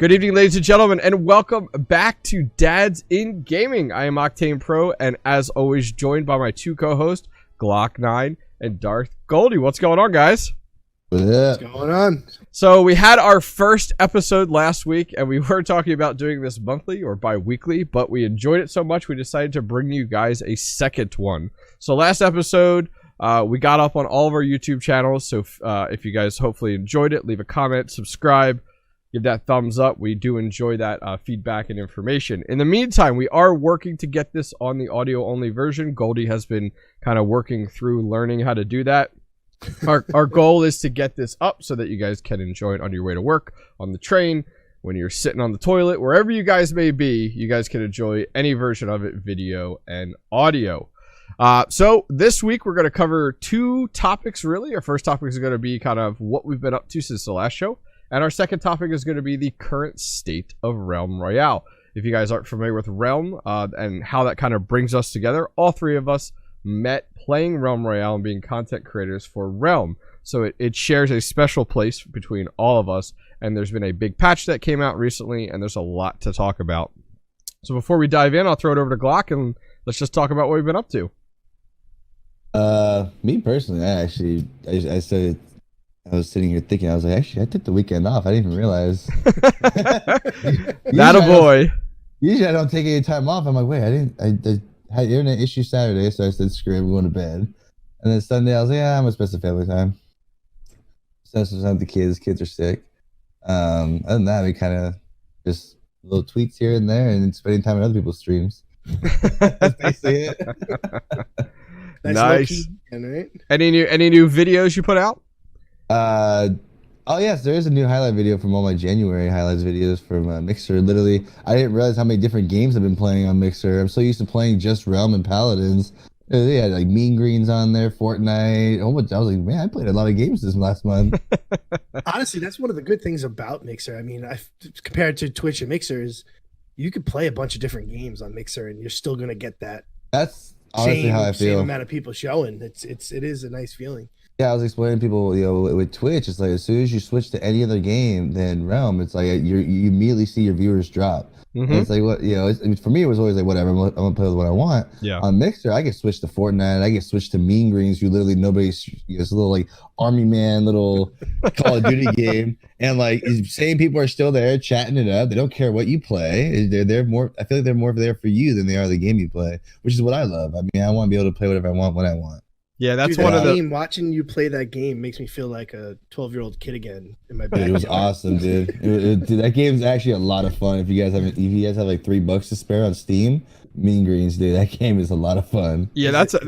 Good evening, ladies and gentlemen, and welcome back to Dads in Gaming. I am Octane Pro, and as always, joined by my two co-hosts, Glock9 and Darth Goldie. What's going on, guys? What's going on? So we had our first episode last week, and we were talking about doing this monthly or bi-weekly, but we enjoyed it so much we decided to bring you guys a second one. So last episode, we got up on all of our YouTube channels, so if you guys hopefully enjoyed it, leave a comment, subscribe, give that thumbs up. We do enjoy that feedback and information. In the meantime, we are working to get this on the audio-only version. Goldie has been kind of working through learning how to do that. Our goal is to get this up so that you guys can enjoy it on your way to work, on the train, when you're sitting on the toilet, wherever you guys may be, you guys can enjoy any version of it, video and audio. So this week we're going to cover two topics, really. Our first topic is going to be kind of what we've been up to since the last show. And our second topic is going to be the current state of Realm Royale. If you guys aren't familiar with Realm and how that kind of brings us together, all three of us met playing Realm Royale and being content creators for Realm. So it shares a special place between all of us. And there's been a big patch that came out recently, and there's a lot to talk about. So before we dive in, I'll throw it over to Glock, and let's just talk about what we've been up to. Me personally, I started. I was sitting here thinking, I was like, actually, I took the weekend off. I didn't even realize. That a boy. Usually I don't take any time off. I'm like, wait, I had internet issue Saturday, so I said, screw it, I'm going to bed. And then Sunday, I was like, yeah, I'm going to spend some family time. Spend some time with the kids. Kids are sick. Other than that, we kind of just little tweets here and there and spending time on other people's streams. That's basically it. Nice. Right? Any new videos you put out? Oh yes, there is a new highlight video from all my January highlights videos from Mixer. Literally, I didn't realize how many different games I've been playing on Mixer. I'm so used to playing just Realm and Paladins. They had like Mean Greens on there, Fortnite. I was like, man, I played a lot of games this last month. Honestly, that's one of the good things about Mixer. I mean, compared to Twitch and Mixer, is you could play a bunch of different games on Mixer, and you're still gonna get that. That's honestly how I feel. Same amount of people showing. It is a nice feeling. Yeah, I was explaining to people, with Twitch, it's like as soon as you switch to any other game than Realm, it's like you immediately see your viewers drop. Mm-hmm. It's like what for me, it was always like whatever. I'm gonna play with what I want. Yeah. On Mixer, I get switched to Fortnite. I get switched to Mean Greens. You literally nobody's it's a little like Army Man, little Call of Duty game, and like same people are still there chatting it up. They don't care what you play. They're more. I feel like they're more there for you than they are the game you play, which is what I love. I mean, I want to be able to play whatever I want when I want. Yeah, that's Dude, one of the. Watching you play that game makes me feel like a 12-year-old kid again in my backyard. It was awesome, dude. Dude, that game is actually a lot of fun. If you guys have like $3 to spare on Steam, Mean Greens, dude, that game is a lot of fun. Yeah, that's a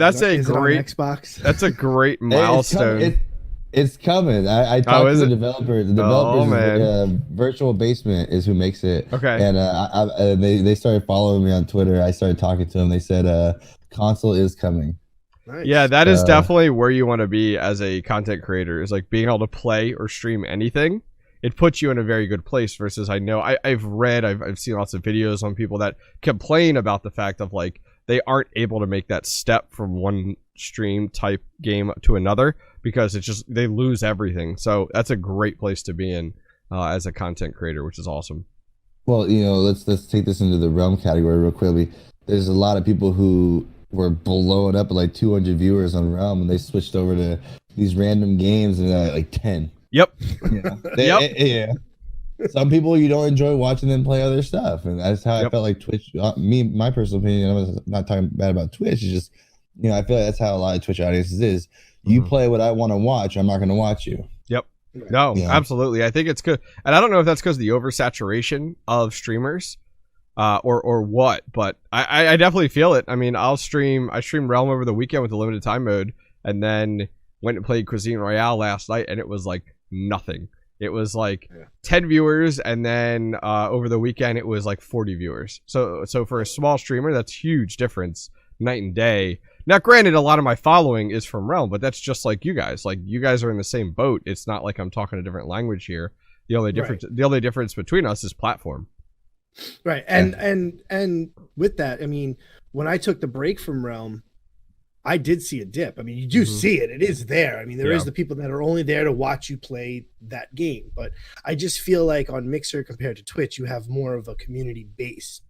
great Xbox. That's a great milestone. It's coming. I talked to the developer. The developer's Virtual Basement is who makes it. Okay. And they started following me on Twitter. I started talking to them. They said console is coming. Nice. Yeah, that is definitely where you want to be as a content creator, is like being able to play or stream anything. It puts you in a very good place versus I've seen lots of videos on people that complain about the fact of like they aren't able to make that step from one stream type game to another because it's just they lose everything. So that's a great place to be in as a content creator, which is awesome. Well, let's take this into the Realm category real quickly. There's a lot of people who were blowing up at like 200 viewers on Realm, and they switched over to thme random games and like 10. Yep. Yeah. Some people you don't enjoy watching them play other stuff, and that's how I felt like Twitch. My personal opinion, I was not talking bad about Twitch. It's just, I feel like that's how a lot of Twitch audiences is. You play what I want to watch. I'm not going to watch you. Yep. No, absolutely. I think it's good, and I don't know if that's because of the oversaturation of streamers. Or what, but I definitely feel it. I mean, I streamed Realm over the weekend with the limited time mode, and then went and played Cuisine Royale last night, and it was like nothing. It was like 10 viewers, and then over the weekend it was like 40 viewers. So for a small streamer, that's huge difference, night and day. Now, granted, a lot of my following is from Realm, but that's just like you guys. Like, you guys are in the same boat. It's not like I'm talking a different language here. The only difference between us is platform. Right. And with that, I mean, when I took the break from Realm, I did see a dip. I mean, you do see it. It is there. I mean, there is Yeah. the people that are only there to watch you play that game. But I just feel like on Mixer compared to Twitch, you have more of a community base.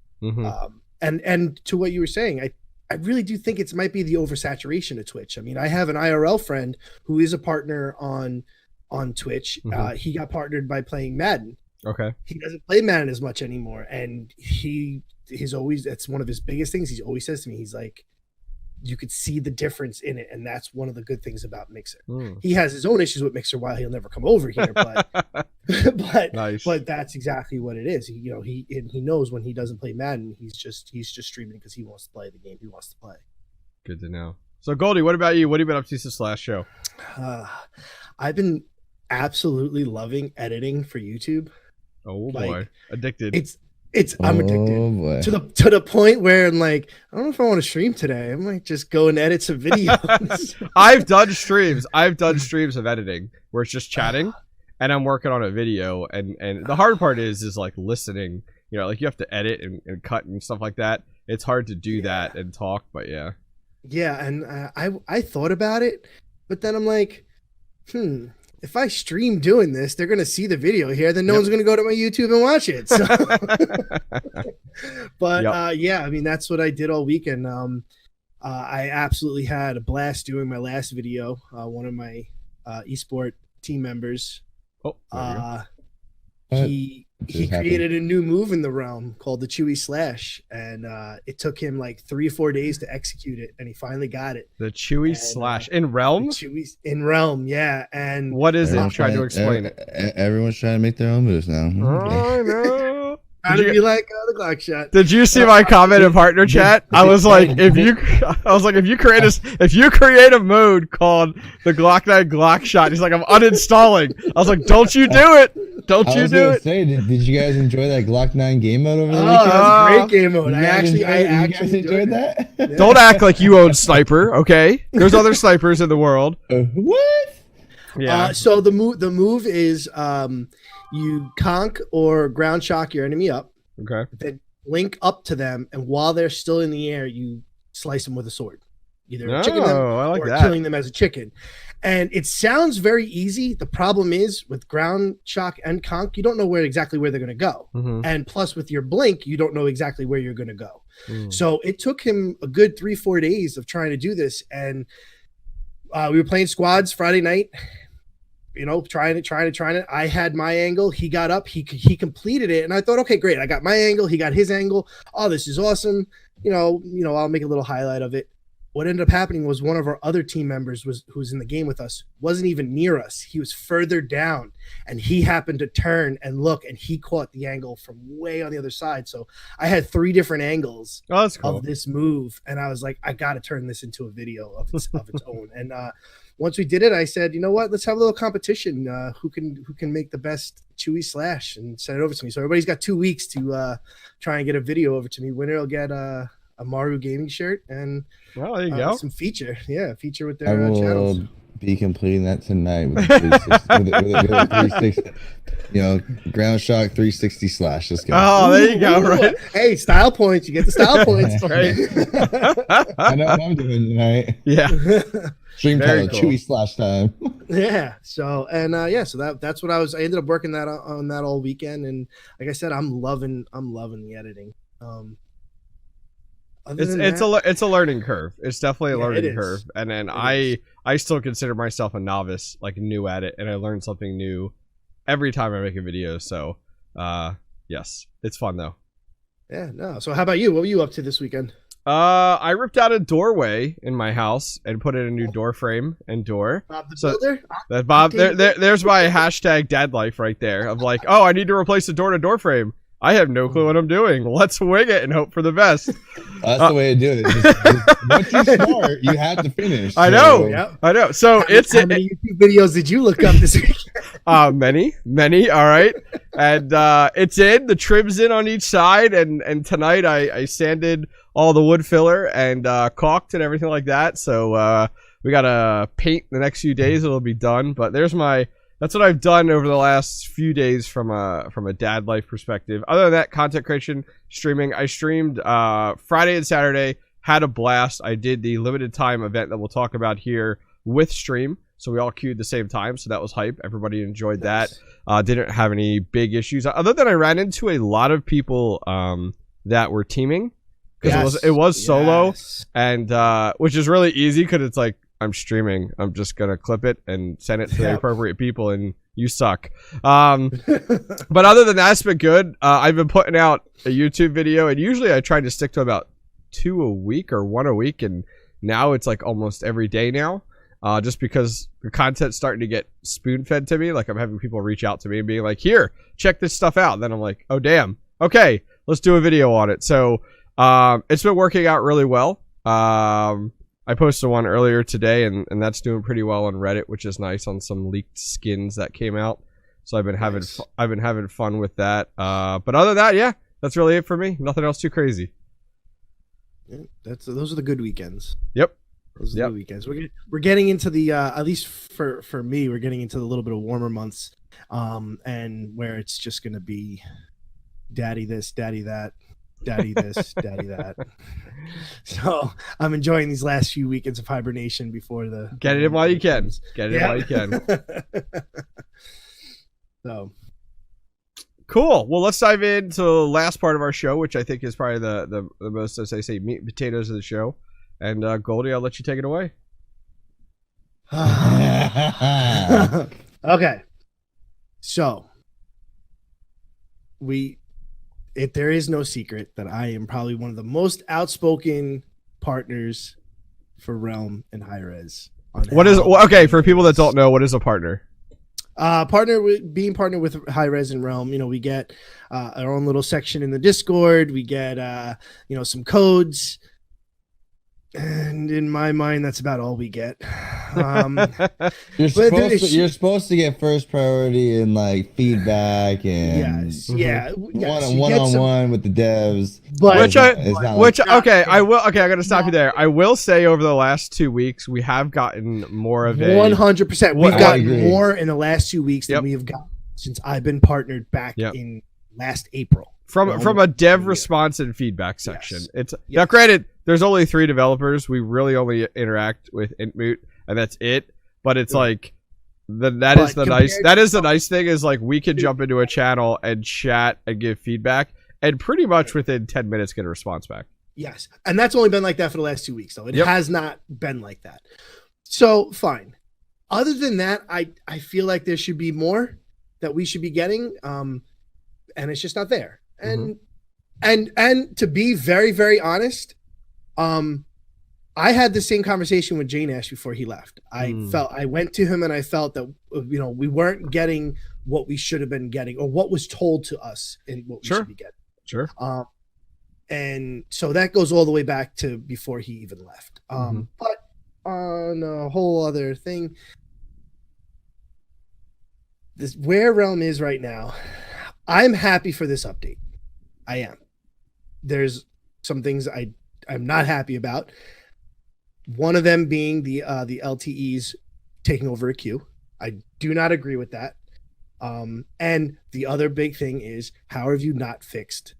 And to what you were saying, I really do think it might be the oversaturation of Twitch. I mean, I have an IRL friend who is a partner on Twitch. He got partnered by playing Madden. Okay. He doesn't play Madden as much anymore, and he's always, that's one of his biggest things. He always says to me, he's like, you could see the difference in it, and that's one of the good things about Mixer. He has his own issues with Mixer, why he'll never come over here, but Nice. but that's exactly what it is. He knows when he doesn't play Madden, he's just streaming because he wants to play the game he wants to play. Good to know. So Goldie, what about you? What have you been up to since last show? I've been absolutely loving editing for YouTube. Oh boy, Like, addicted. I'm addicted boy. to the point where I'm like, I don't know if I want to stream today. I might just go and edit some videos. I've done streams. I've done streams of editing where it's just chatting, and I'm working on a video. And the hard part is like listening. You know, like you have to edit and cut and stuff like that. It's hard to do that and talk, but yeah. Yeah, and I thought about it, but then I'm like, if I stream doing this, they're gonna see the video here. Then no one's gonna go to my YouTube and watch it. So. But yeah, I mean, that's what I did all weekend. I absolutely had a blast doing my last video. One of my esport team members, he created a new move in the realm called the Chewy Slash, and it took him like 3 or 4 days to execute it, and he finally got it. The Chewy Slash in Realm. Chewy's in Realm, yeah. And what is it? Try to explain it. Everyone's trying to make their own moves now. I know. Trying to be like the Glock shot. Did you see my comment in partner chat? I was like, if you create a mode called the Glock 9 Glock shot, he's like, I'm uninstalling. I was like, don't you do it. Don't you do it. Say, did you guys enjoy that Glock 9 game mode over the Oh, weekend? that was a great game mode. I actually enjoyed that. Yeah. Don't act like you own Sniper, okay? There's other snipers in the world. What? Yeah. So the move is you conk or ground shock your enemy up. Okay. Then link up to them, and while they're still in the air, you slice them with a sword. Either chicken them I like or that. killing them as a chicken. And it sounds very easy. The problem is with ground shock and conk, you don't know exactly where they're going to go. And plus with your blink, you don't know exactly where you're going to go. So it took him a good 3-4 days of trying to do this. And we were playing squads Friday night, you know, trying it. I had my angle. He got up. He completed it. And I thought, okay, great. I got my angle. He got his angle. Oh, this is awesome. You know, I'll make a little highlight of it. What ended up happening was one of our other team members who's in the game with us wasn't even near us. He was further down, and he happened to turn and look, and he caught the angle from way on the other side. So I had 3 different angles that's cool. of this move, and I was like, I got to turn this into a video of its own. And once we did it, I said, you know what? Let's have a little competition. Who can make the best Chewy Slash and send it over to me. So everybody's got 2 weeks to try and get a video over to me. Winner will get a Maru gaming shirt and well, there you go. some feature with their I will channels. be completing that tonight with a 360, you know, ground shock 360 slash. Let's go. Oh, there you go. Right. Hey, style points. You get the style points. Right. I know what I'm doing tonight. Yeah. Stream Very title, cool. Chewy Slash time. Yeah. So so that's what I ended up working on that all weekend, and like I said, I'm loving the editing. It's a learning curve. It's definitely a learning is. curve. And then I still consider myself a novice, like new at it, and I learn something new every time I make a video. So yes, it's fun though. Yeah, no. So how about you? What were you up to this weekend? I ripped out a doorway in my house and put in a new door frame and door. Bob the So- Builder? That Bob, there's my hashtag dad life right there. Of like, oh, I need to replace the door frame. I have no clue what I'm doing. Let's wing it and hope for the best. That's the way to do it. Just, once you start, you have to finish. I know. So, Yep. I know. So How many YouTube videos did you look up this week? many. All right. And it's in, the trim's in on each side. And tonight I sanded all the wood filler and caulked and everything like that. So we got to paint the next few days. It'll be done. But that's what I've done over the last few days from a dad life perspective. Other than that, content creation, streaming. I streamed Friday and Saturday Had a blast. I did the limited time event that we'll talk about here with stream. So we all queued the same time. So that was hype. Everybody enjoyed that. Didn't have any big issues. Other than I ran into a lot of people that were teaming. Because it was solo. And which is really easy because it's like, I'm streaming. I'm just going to clip it and send it to the appropriate people. And you suck. But other than that, it's been good. I've been putting out a YouTube video. And usually I try to stick to about 2 a week or 1 a week. And now it's like almost every day now. Just because the content's starting to get spoon-fed to me. Like, I'm having people reach out to me and being like, here, check this stuff out. And then I'm like, oh, damn. Okay, let's do a video on it. So it's been working out really well. I posted one earlier today, and that's doing pretty well on Reddit, which is nice, on some leaked skins that came out. So I've been having fun with that. But other than that, yeah, that's really it for me. Nothing else too crazy. Yeah, those are the good weekends. Yep. Those are the weekends. We're getting into the at least for me, we're getting into the little bit of warmer months, and where it's just gonna be daddy this, daddy that, daddy this, daddy that. So I'm enjoying these last few weekends of hibernation before the get it in while you can. Get it in while you can. So cool. Well, let's dive into the last part of our show, which I think is probably the most, as I say, meat and potatoes of the show. And Goldie, I'll let you take it away. Okay. So there is no secret that I am probably one of the most outspoken partners for Realm and Hi-Rez. Okay, for people that don't know, what is a partner? Being partnered with Hi-Rez and Realm, we get our own little section in the Discord. We get some codes. And in my mind, that's about all we get. You're supposed to get first priority and like feedback and one-on-one with the devs. But I gotta stop you there. I will say over the last 2 weeks, we have gotten more of a 100%. We've gotten more in the last 2 weeks than we have gotten since I've been partnered back in last April. From a dev response and feedback section. Now granted, there's only 3 developers. We really only interact with Intmoot, and that's it. But it's like that is the nice thing is like we can jump into a channel and chat and give feedback and pretty much within 10 minutes get a response back. Yes. And that's only been like that for the last 2 weeks though. It has not been like that. So fine. Other than that, I feel like there should be more that we should be getting. And it's just not there. And to be very, very honest, I had the same conversation with Jane Ash before he left. I went to him and I felt that we weren't getting what we should have been getting or what was told to us and what we should be getting. Sure. And so that goes all the way back to before he even left. But on a whole other thing, where Realm is right now, I'm happy for this update. I am. There's some things I'm not happy about. One of them being the LTEs taking over a queue. I do not agree with that. And the other big thing is, how have you not fixed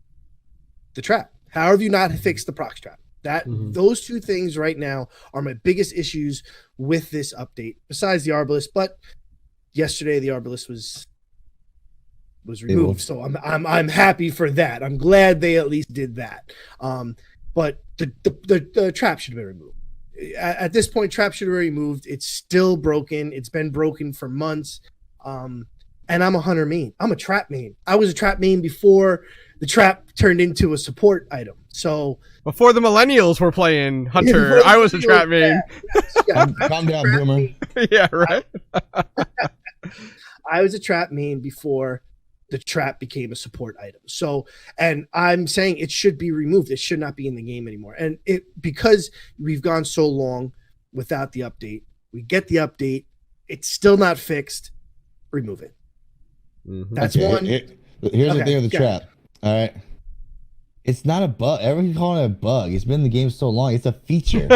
the trap? How have you not fixed the prox trap? Those 2 things right now are my biggest issues with this update, besides the Arbalest. But yesterday the Arbalest was removed, so I'm happy for that. I'm glad they at least did that. But the trap should have been removed. At this point, trap should have been removed. It's still broken. It's been broken for months. And I'm a hunter main. I'm a trap main. I was a trap main before the trap turned into a support item. So before the millennials were playing hunter, I was a trap main. Calm down, boomer. Yeah, right. I was a trap main before the trap became a support item. So, and I'm saying it should be removed. It should not be in the game anymore. And because we've gone so long without the update, we get the update. It's still not fixed. Remove it. That's one. Here's the thing with the trap. All right. It's not a bug. Everyone's calling it a bug. It's been in the game so long. It's a feature.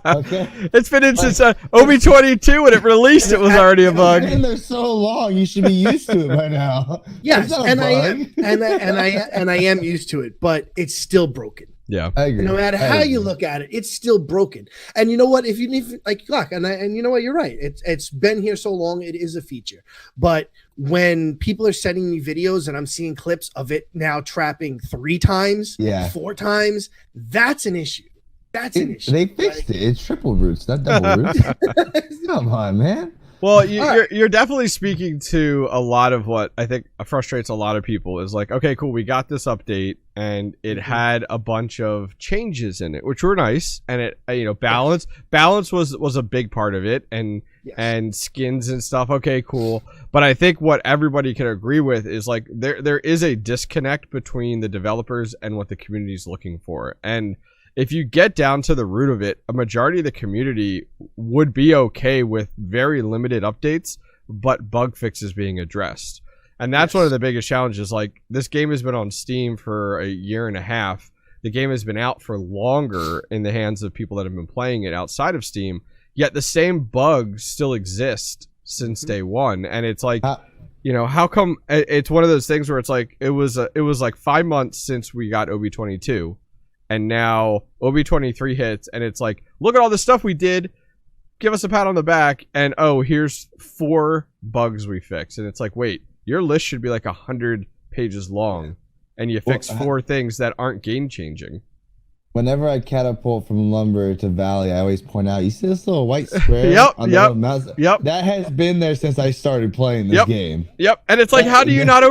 Okay. It's been in since OB22 when it released. It was already a bug. It's been there so long. You should be used to it by now. Yes, and I am used to it, but it's still broken. Yeah, I agree. No matter how you look at it, it's still broken. And you know what? If you need like luck, and you know what, you're right. It's been here so long, it is a feature. But when people are sending me videos and I'm seeing clips of it now trapping 3 times, 4 times, that's an issue. That's an issue. They fixed it. It's triple roots, not double roots. Come on, man. Well, you're definitely speaking to a lot of what I think frustrates a lot of people is like, okay, cool, we got this update and it had a bunch of changes in it, which were nice, and it balance was a big part of it, and and skins and stuff. Okay, cool. But I think what everybody can agree with is like there is a disconnect between the developers and what the community is looking for, and if you get down to the root of it, a majority of the community would be okay with very limited updates, but bug fixes being addressed. And that's one of the biggest challenges. Like, this game has been on Steam for a year and a half. The game has been out for longer in the hands of people that have been playing it outside of Steam, yet the same bugs still exist since day one. And it's like, how come it's one of those things where it's like, it was like 5 months since we got OB22. And now OB23 hits, and it's like, look at all the stuff we did. Give us a pat on the back, and oh, here's 4 bugs we fixed. And it's like, wait, your list should be like 100 pages long, and you fix 4 things that aren't game changing. Whenever I catapult from Lumber to Valley, I always point out, you see this little white square? Mouse? Yep. That has been there since I started playing this game. Yep. And it's like, how do you not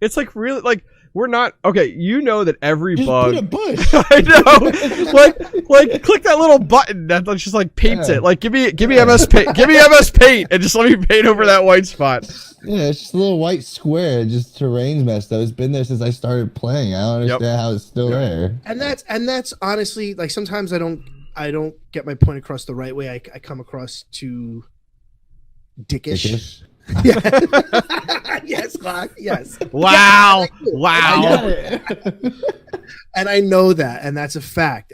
it's like really like. We're not okay. You know that every bug. Put a bush. I know. like, click that little button that just like paints it. Like, give me MS Paint. Give me MS Paint, and just let me paint over that white spot. Yeah, it's just a little white square. Just terrain's messed up. It's been there since I started playing. I don't understand how it's still there. And that's honestly, like, sometimes I don't get my point across the right way. I come across too dickish. Yeah. Yes, Glock. Yes. Wow. Wow. And I know that, and that's a fact.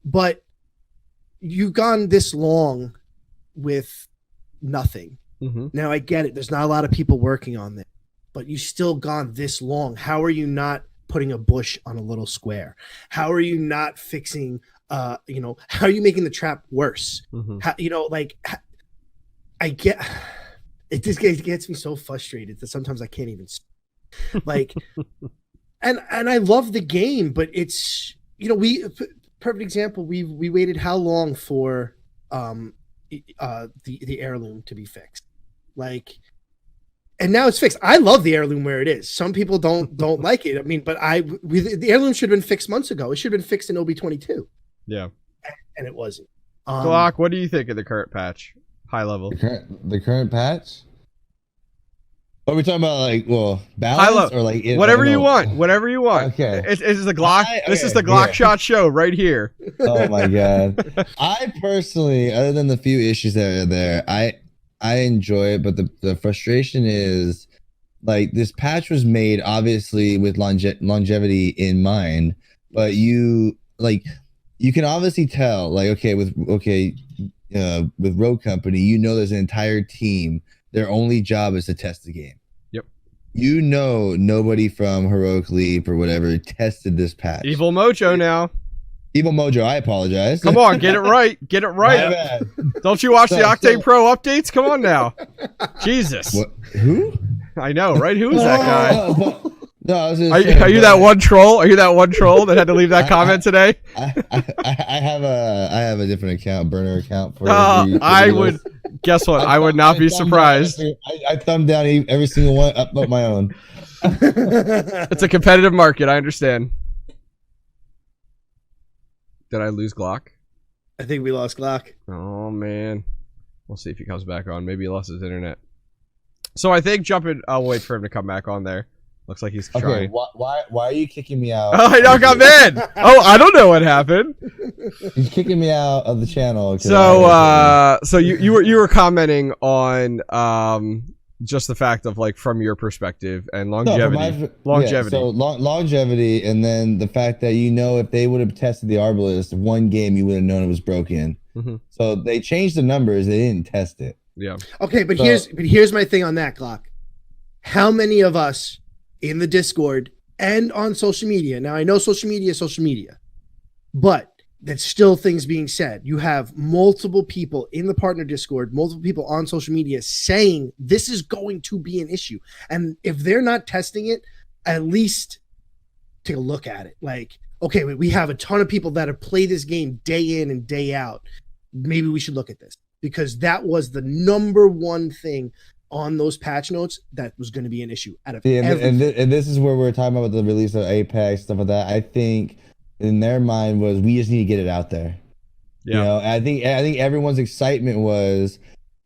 But you've gone this long with nothing. Mm-hmm. Now I get it. There's not a lot of people working on this, but you still gone this long. How are you not putting a bush on a little square? How are you not fixing? How are you making the trap worse? Mm-hmm. I get. It just gets me so frustrated that sometimes I can't even like, and I love the game, but it's, perfect example. We waited how long for the heirloom to be fixed, like, and now it's fixed. I love the heirloom where it is. Some people don't like it. I mean, but the heirloom should have been fixed months ago. It should have been fixed in OB22. Yeah, and it wasn't. Glock, what do you think of the current patch? High level. The current patch? Are we talking about like balance or like whatever you want? Whatever you want. Okay. It's the Glock. This is the Glock shot show right here. Oh my god. I personally, other than the few issues that are there, I enjoy it, but the frustration is like this patch was made obviously with longevity in mind, but you can obviously tell with Rogue Company, there's an entire team. Their only job is to test the game. Yep. Nobody from Heroic Leap or whatever tested this patch. Evil Mojo now. Evil Mojo, I apologize. Come on, get it right. Get it right. Don't you watch the Octane Pro updates? Come on now. Jesus. What? Who? I know, right? Who is that guy? No, I was are you that one troll? Are you that one troll that had to leave that comment today? I have a different account, burner account for. I would guess what? I would not be surprised. I thumb down every single one up my own. It's a competitive market. I understand. Did I lose Glock? I think we lost Glock. Oh man, we'll see if he comes back on. Maybe he lost his internet. So I think I'll wait for him to come back on there. Looks like he's trying. Why are you kicking me out? Oh, I now got mad. Oh, I don't know what happened. He's kicking me out of the channel. So you were commenting on just the fact of like from your perspective and longevity. Longevity. So longevity, and then the fact that if they would have tested the Arbalist one game, you would have known it was broken. Mm-hmm. So they changed the numbers. They didn't test it. Yeah. Okay, but here's my thing on that, Glock. How many of us in the Discord and on social media? Now I know social media is social media. But that's still things being said. You have multiple people in the partner Discord, multiple people on social media saying this is going to be an issue. And if they're not testing it, at least take a look at it. Like, okay, we have a ton of people that have played this game day in and day out. Maybe we should look at this, because that was the number one thing on those patch notes that was going to be an issue out of and this is where we're talking about the release of Apex, stuff like that. I think in their mind was we just need to get it out there. Yeah. You know, I think everyone's excitement was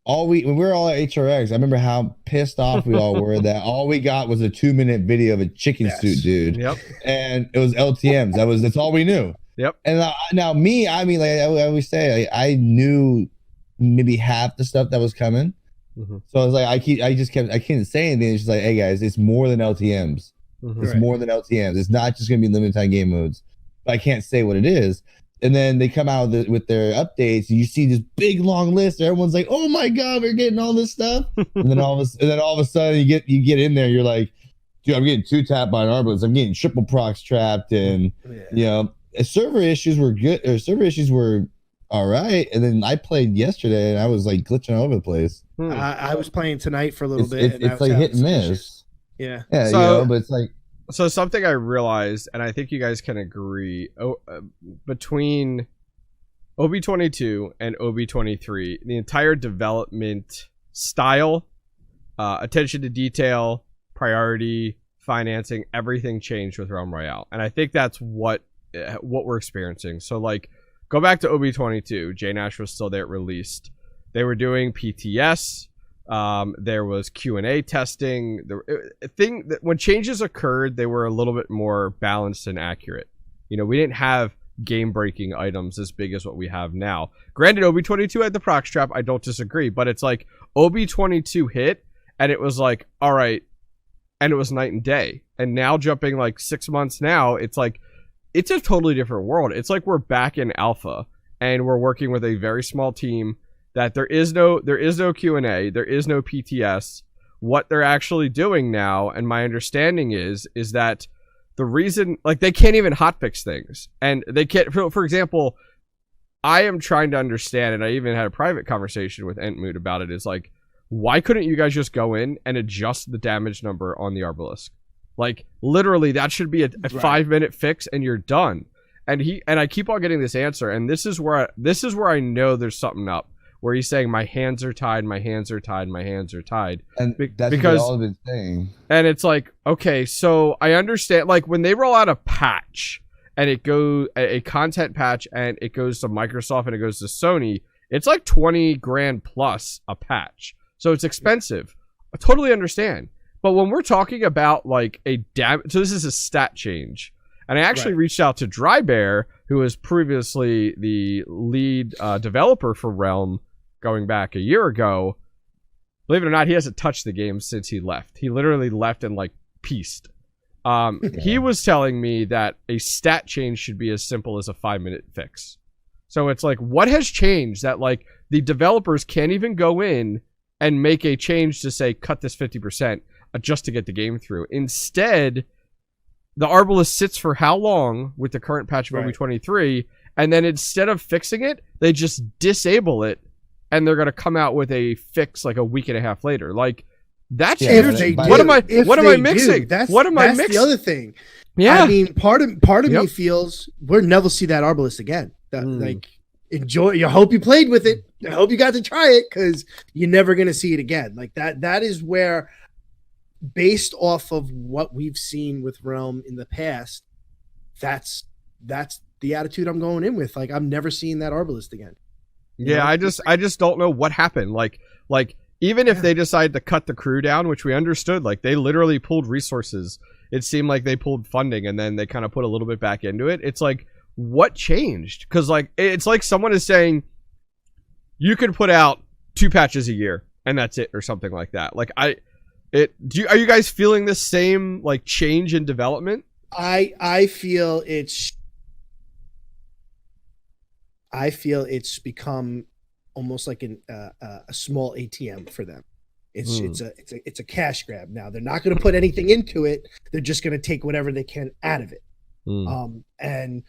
when we were all at HRX, I remember how pissed off we all were that all we got was a 2-minute video of a chicken suit dude. Yep. And it was LTMs. That's all we knew. Yep. And now me, I mean, like I always say, I knew maybe half the stuff that was coming. Mm-hmm. So I was like, I can't say anything. It's just like, hey guys, it's more than LTMs. Mm-hmm. It's more than LTMs. It's not just going to be limited time game modes. But I can't say what it is. And then they come out with their updates, and you see this big long list. Everyone's like, "Oh my god, we're getting all this stuff!" and then all of a sudden, you get in there. You're like, "Dude, I'm getting 2-tapped by an Arbalest. I'm getting triple procs trapped." And you know, server issues were good. Or server issues were all right. And then I played yesterday, and I was like glitching all over the place. I was playing tonight for a little bit. It's like hit and miss. Yeah. Yeah. So, you know, but it's like. So something I realized, and I think you guys can agree, between OB22 and OB23, the entire development style, attention to detail, priority, financing, everything changed with Realm Royale. And I think that's what we're experiencing. So like, go back to OB22, JNash was still there at released. They were doing PTS. There was Q&A testing. When changes occurred, they were a little bit more balanced and accurate. You know, we didn't have game-breaking items as big as what we have now. Granted, OB22 had the proc strap. I don't disagree, but it's like OB22 hit, and it was like, all right, and it was night and day. And now jumping like 6 months now, it's like, it's a totally different world. It's like we're back in alpha, and we're working with a very small team. That there is no Q&A, there is no PTS. What they're actually doing now, and my understanding is that the reason, like, they can't even hotfix things, and they can't. For example, I am trying to understand, and I even had a private conversation with Entmood about it. Is like, why couldn't you guys just go in and adjust the damage number on the Arbalest? Like, literally, that should be a 5-minute fix, and you're done. And I keep on getting this answer, and this is where I know there's something up. Where he's saying my hands are tied, my hands are tied, my hands are tied. And that's because what all of it's saying. And it's like, okay, so I understand, like when they roll out a patch and it goes a content patch and it goes to Microsoft and it goes to Sony, it's like $20,000 plus a patch. So it's expensive. I totally understand. But when we're talking about like so this is a stat change. And I actually reached out to Dry Bear, who was previously the lead developer for Realm, going back a year ago. Believe it or not, he hasn't touched the game since he left. He literally left and like pieced. He was telling me that a stat change should be as simple as a 5-minute fix. So it's like, what has changed that like the developers can't even go in and make a change to say, cut this 50% just to get the game through. Instead, the Arbalest sits for how long with the current patch of OB23, and then instead of fixing it, they just disable it, and they're going to come out with a fix like a week and a half later. Like, that's huge. What am I mixing? What am I mixing? That's the other thing. Yeah. I mean, part of me feels we'll never see that Arbalest again. Like, enjoy. I hope you played with it. I hope you got to try it, because you're never going to see it again. Like that is where, based off of what we've seen with Realm in the past, that's the attitude I'm going in with. Like, I'm never seeing that Arbalest again. Yeah, I just don't know what happened. Like even if they decide to cut the crew down, which we understood, like they literally pulled resources. It seemed like they pulled funding and then they kind of put a little bit back into it. It's like, what changed? Because like it's like someone is saying you could put out 2 patches a year and that's it, or something like that. Like are you guys feeling the same like change in development? I feel it's become almost like a small ATM for them. It's a cash grab now. They're not going to put anything into it. They're just going to take whatever they can out of it. And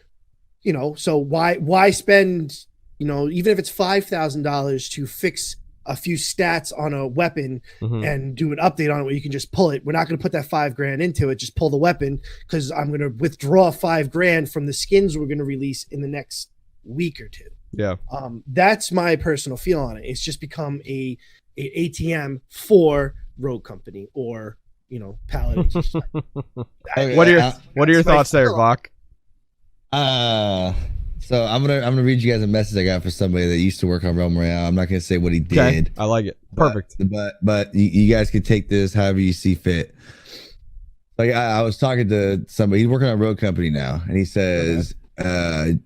you know, so why spend, you know, even if it's $5,000 to fix a few stats on a weapon and do an update on it where you can just pull it. We're not going to put that $5,000 into it. Just pull the weapon, because I'm going to withdraw $5,000 from the skins we're going to release in the next week or two. Yeah. That's my personal feel on it. It's just become a ATM for Rogue Company or, you know, Paladins. What are your thoughts there, Bach? So I'm gonna read you guys a message I got for somebody that used to work on Realm Royale. I'm not gonna say what he did. Okay, I like it. Perfect. But you guys can take this however you see fit. Like I was talking to somebody. He's working on Rogue Company now, and he says, "I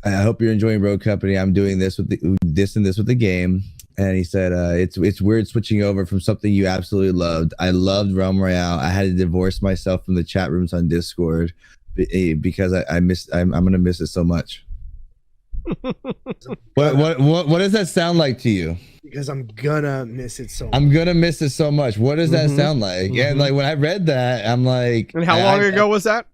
hope you're enjoying Rogue Company. I'm doing this with this and this with the game." And he said, "It's weird switching over from something you absolutely loved. I loved Realm Royale. I had to divorce myself from the chat rooms on Discord because I'm gonna miss it so much." What does that sound like to you? Because I'm gonna miss it so much. I'm gonna miss it so much. What does that sound like? And like when I read that, I'm like, and how long ago was that?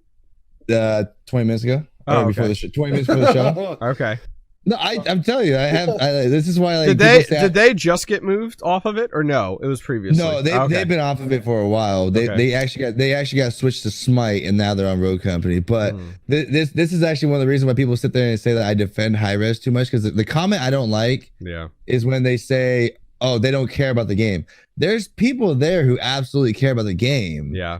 20 minutes ago. Oh, before the show. 20 minutes before the show. Okay. No, I'm telling you, this is why. Like, did they just get moved off of it, or no? It was previously. No, they've been off of it for a while. They actually got switched to Smite, and now they're on Rogue Company. But this is actually one of the reasons why people sit there and say that I defend high res too much, because the comment I don't like is when they say, "Oh, they don't care about the game." There's people there who absolutely care about the game. Yeah,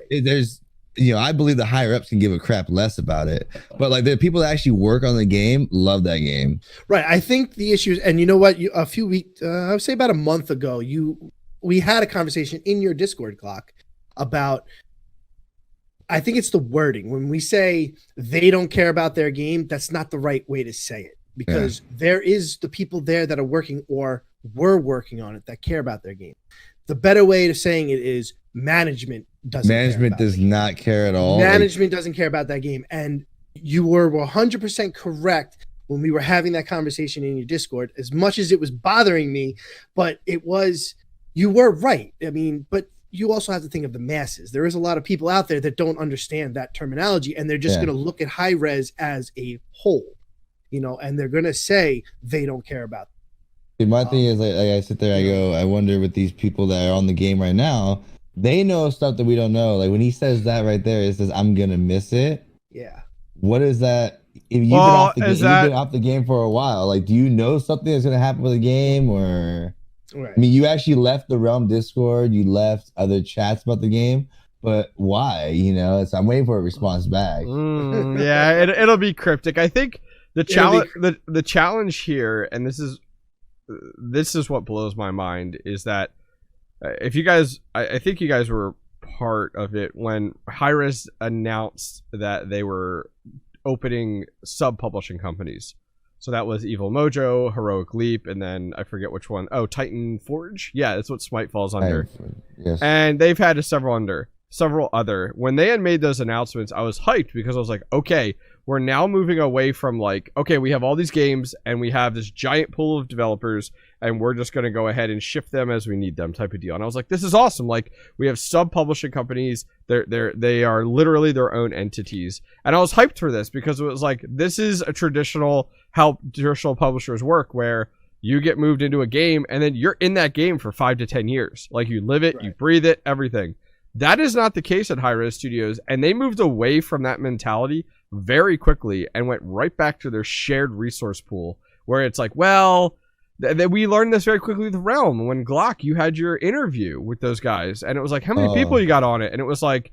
there's. You know, I believe the higher ups can give a crap less about it, but like the people that actually work on the game love that game. Right. I think the issue is, and you know what, a few weeks, I would say about a month ago, we had a conversation in your Discord clock about, I think it's the wording. When we say they don't care about their game, that's not the right way to say it, because there is the people there that are working or were working on it that care about their game. The better way of saying it is management does not care at all. Management doesn't care about that game. And you were 100% correct when we were having that conversation in your Discord, as much as it was bothering me, but you were right. I mean, but you also have to think of the masses. There is a lot of people out there that don't understand that terminology, and they're just going to look at high res as a whole, you know, and they're going to say they don't care about it. My thing is, like I sit there, I go, I wonder with these people that are on the game right now, they know stuff that we don't know. Like when he says that right there, it says, "I'm gonna miss it." Yeah. What is that? If you've been off the game for a while, like, do you know something that's gonna happen with the game, or? Right. I mean, you actually left the Realm Discord, you left other chats about the game, but why? You know, I'm waiting for a response back. Yeah, it'll be cryptic. I think the challenge, the challenge here, and this is what blows my mind, is that if you guys, I think you guys were part of it when Hi-Rez announced that they were opening sub-publishing companies. So that was Evil Mojo, Heroic Leap, and then I forget which one. Oh, Titan Forge? Yeah, that's what Smite falls under. Yes. And they've had several other. When they had made those announcements, I was hyped because I was like, okay, we're now moving away from like, okay, we have all these games and we have this giant pool of developers and we're just going to go ahead and shift them as we need them type of deal. And I was like, this is awesome. Like, we have sub-publishing companies. They are literally their own entities. And I was hyped for this because it was like, this is a how traditional publishers work, where you get moved into a game and then you're in that game for 5 to 10 years. Like, you live it, you breathe it, everything. That is not the case at Hi-Rez Studios, and they moved away from that mentality very quickly and went right back to their shared resource pool, where it's like, well, we learned this very quickly with Realm. When Glock, you had your interview with those guys, and it was like, how many people you got on it? And it was like,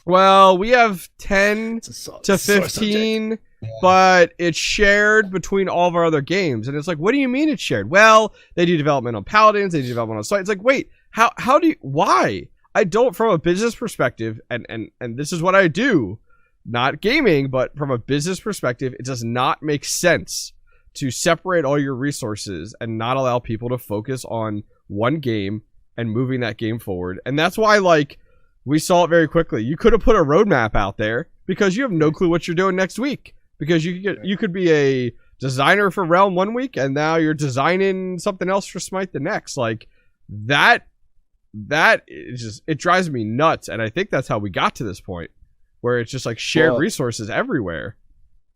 well, we have 10 to 15, but it's shared between all of our other games. And it's like, what do you mean it's shared? Well, they do development on Paladins, they do development on Smite. It's like, wait, how do you, why? I don't, from a business perspective, and this is what I do, not gaming, but from a business perspective, it does not make sense to separate all your resources and not allow people to focus on one game and moving that game forward. And that's why, like, we saw it very quickly. You could have put a roadmap out there because you have no clue what you're doing next week, because you could be a designer for Realm one week and now you're designing something else for Smite the next. Like, that is just, it drives me nuts. And I think that's how we got to this point, where it's just like shared resources everywhere.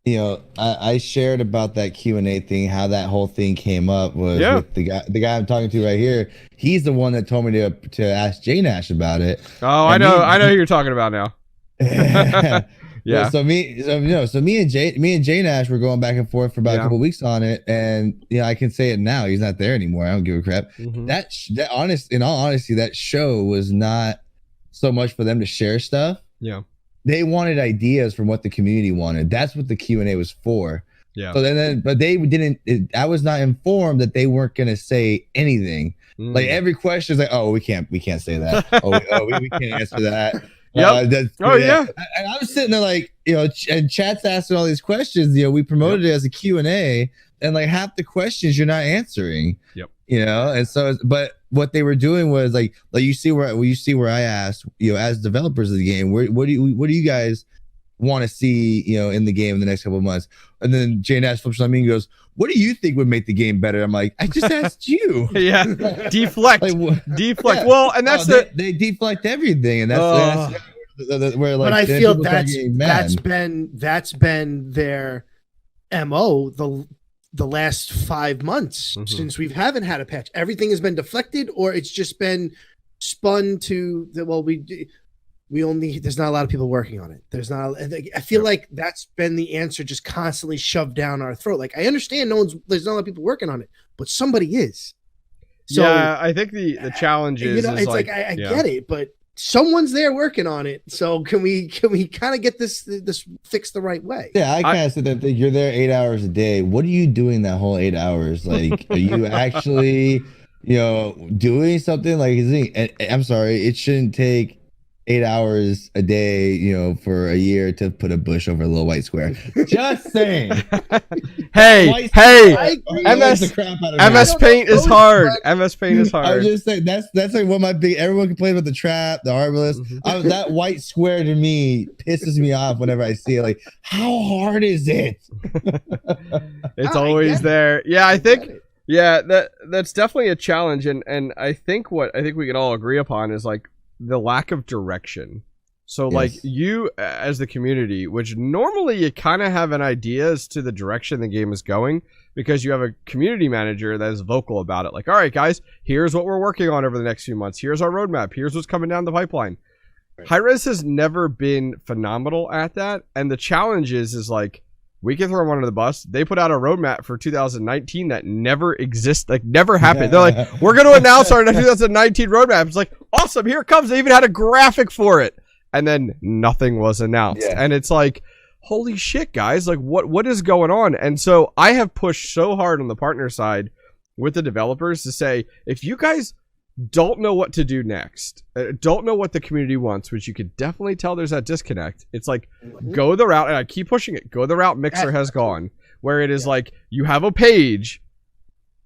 I shared about that Q&A thing, how that whole thing came up was with the guy I'm talking to right here. He's the one that told me to ask J Nash about it. Oh, I know who you're talking about now. Yeah. So me and J Nash were going back and forth for about a couple weeks on it, and I can say it now. He's not there anymore. I don't give a crap. Mm-hmm. In all honesty, that show was not so much for them to share stuff. Yeah. They wanted ideas from what the community wanted. That's what the Q&A was for. Yeah. So but they didn't. I was not informed that they weren't going to say anything. Like every question is like, oh, we can't say that. we can't answer that. Yep. Yeah. And I was sitting there like, and chat's asking all these questions. We promoted it as a Q&A, and like half the questions you're not answering. Yep. And so, but what they were doing was like you see where I asked, as developers of the game, what do you guys want to see, in the game in the next couple of months? And then Jay Nash flips on me and goes, what do you think would make the game better? I'm like, I just asked you. Yeah. Deflect. Deflect. Yeah. Well, and that's they deflect everything, and that's where like. But I feel that's been their MO the last 5 months since we haven't had a patch. Everything has been deflected, or it's just been spun to the there's not a lot of people working on it. I feel like that's been the answer, just constantly shoved down our throat. Like, I understand there's not a lot of people working on it, but somebody is. So yeah, I think the challenge is, it's like I get it, but someone's there working on it. So can we kind of get this fixed the right way? Yeah, I kind of sit there and think, you're there 8 hours a day. What are you doing that whole 8 hours? Like, are you actually, doing something? Like, I'm sorry, it shouldn't take 8 hours a day, for a year to put a bush over a little white square. Just saying. hey, MS Paint is hard. MS Paint is hard. I was just saying that's like one of my big. Everyone complains about the trap, the Arbalest. That white square to me pisses me off whenever I see it. Like, how hard is it? It's always there. Yeah, I think. Yeah, that's definitely a challenge, and I think what we can all agree upon is like the lack of direction. So like you as the community, which normally you kind of have an idea as to the direction the game is going, because you have a community manager that is vocal about it. Like, all right, guys, here's what we're working on over the next few months. Here's our roadmap. Here's what's coming down the pipeline. Right. Hi-Rez has never been phenomenal at that. And the challenge is like, we can throw one under the bus. They put out a roadmap for 2019 that never exists, like never happened. They're like, we're going to announce our 2019 roadmap. It's like, awesome, here it comes. They even had a graphic for it. And then nothing was announced. Yeah. And it's like, holy shit, guys, like what is going on? And so I have pushed so hard on the partner side with the developers to say, if you guys don't know what to do next, don't know what the community wants, which you could definitely tell there's that disconnect. It's like, go the route, and I keep pushing it, go the route Mixer has gone, where it is like, you have a page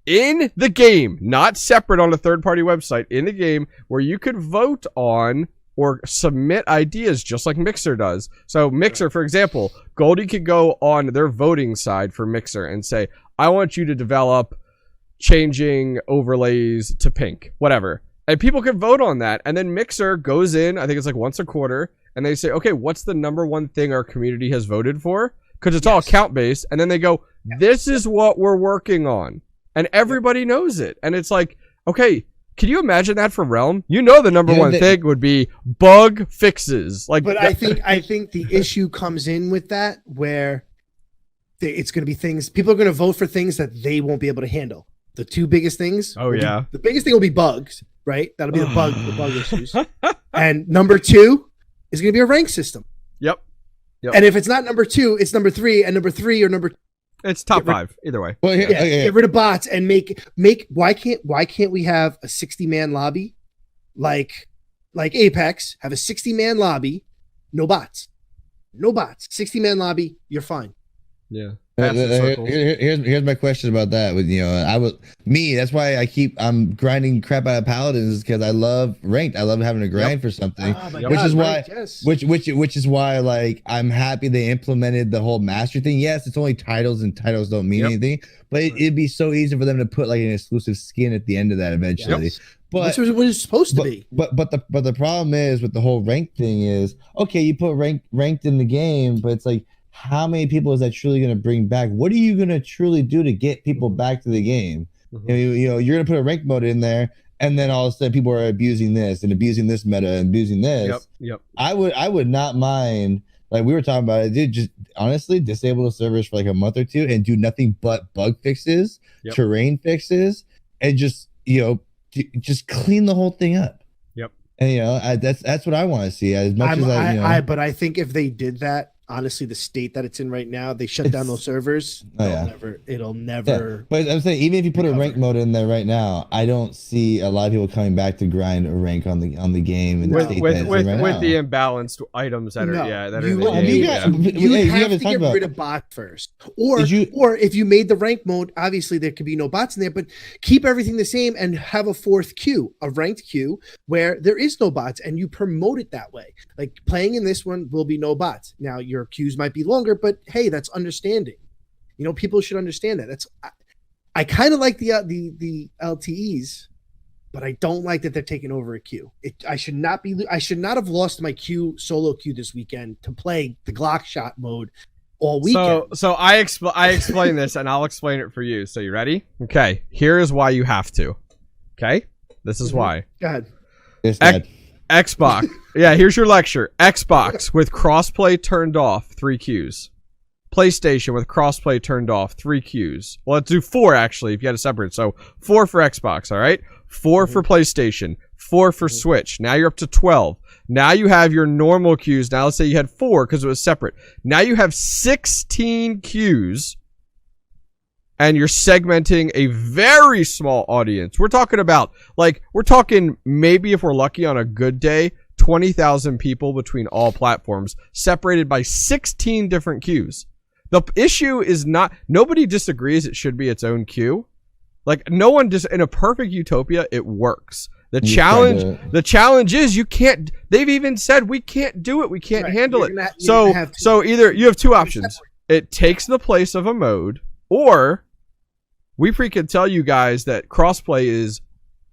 in the game, not separate on a third-party website, in the game, where you could vote on or submit ideas just like Mixer does. So Mixer, for example, Goldie could go on their voting side for Mixer and say, I want you to develop changing overlays to pink, whatever. And people can vote on that. And then Mixer goes in, I think it's like once a quarter, and they say, okay, what's the number one thing our community has voted for? Because it's all count-based. And then they go, this is what we're working on. And everybody knows it. And it's like, okay, can you imagine that for Realm? The number one thing would be bug fixes. Like, but I think the issue comes in with that, where it's going to be things, people are going to vote for things that they won't be able to handle. The two biggest things. The biggest thing will be bugs, right? That'll be the bug issues. And number two is going to be a rank system. Yep. And if it's not number two, it's number three, and number three or number. It's top five either way. Well, get rid of bots and make. Why can't we have a 60-man lobby, like Apex? Have a 60-man lobby, no bots, 60-man lobby. You're fine. Yeah. Here's my question about that. With that's why I'm grinding crap out of paladins, because I love ranked. I love having to grind for something, which is why like I'm happy they implemented the whole master thing. Yes, it's only titles, and titles don't mean anything, but it'd be so easy for them to put like an exclusive skin at the end of that eventually. But that's what it's supposed to be. But the problem is with the whole ranked thing is, okay, you put ranked in the game, but it's like, how many people is that truly going to bring back? What are you going to truly do to get people back to the game? Mm-hmm. You know, you're going to put a rank mode in there, and then all of a sudden people are abusing this and abusing this meta and abusing this. Yep. I would not mind. Like we were talking about it, dude, just honestly disable the servers for like a month or two and do nothing but bug fixes, terrain fixes, and just, you know, just clean the whole thing up. Yep. And you know, that's what I want to see. As much as but I think if they did that, honestly, the state that it's in right now, they shut down those servers. It'll never. Yeah. But I'm saying, even if you put a rank mode in there right now, I don't see a lot of people coming back to grind a rank on the game and with the imbalanced items that are that are you have to get rid of bots first, or if you made the rank mode, obviously there could be no bots in there, but keep everything the same and have a fourth queue, a ranked queue where there is no bots, and you promote it that way. Like playing in this one will be no bots. Now your queues might be longer, but hey, that's understanding. You know, people should understand that. I kind of like the LTEs, but I don't like that they're taking over a queue. I should not have lost my solo queue this weekend to play the Glock shot mode all weekend. So I explain this, and I'll explain it for you. So you ready? Okay. Here is why you have to. Okay. This is why. Go ahead. Xbox. Yeah, here's your lecture. Xbox with crossplay turned off, 3 queues. PlayStation with crossplay turned off, 3 queues. Well, let's do 4 actually if you had to separate. So 4 for Xbox, all right? 4 for PlayStation, 4 for Switch. Now you're up to 12. Now you have your normal queues. Now let's say you had 4 because it was separate. Now you have 16 queues. And you're segmenting a very small audience. We're talking maybe if we're lucky on a good day, 20,000 people between all platforms, separated by 16 different queues. The issue is nobody disagrees it should be its own queue. Like no one in a perfect utopia, it works. The challenge is you can't, they've even said we can't do it. We can't handle it. So either you have 2 options. It takes the place of a mode, or we freaking tell you guys that crossplay is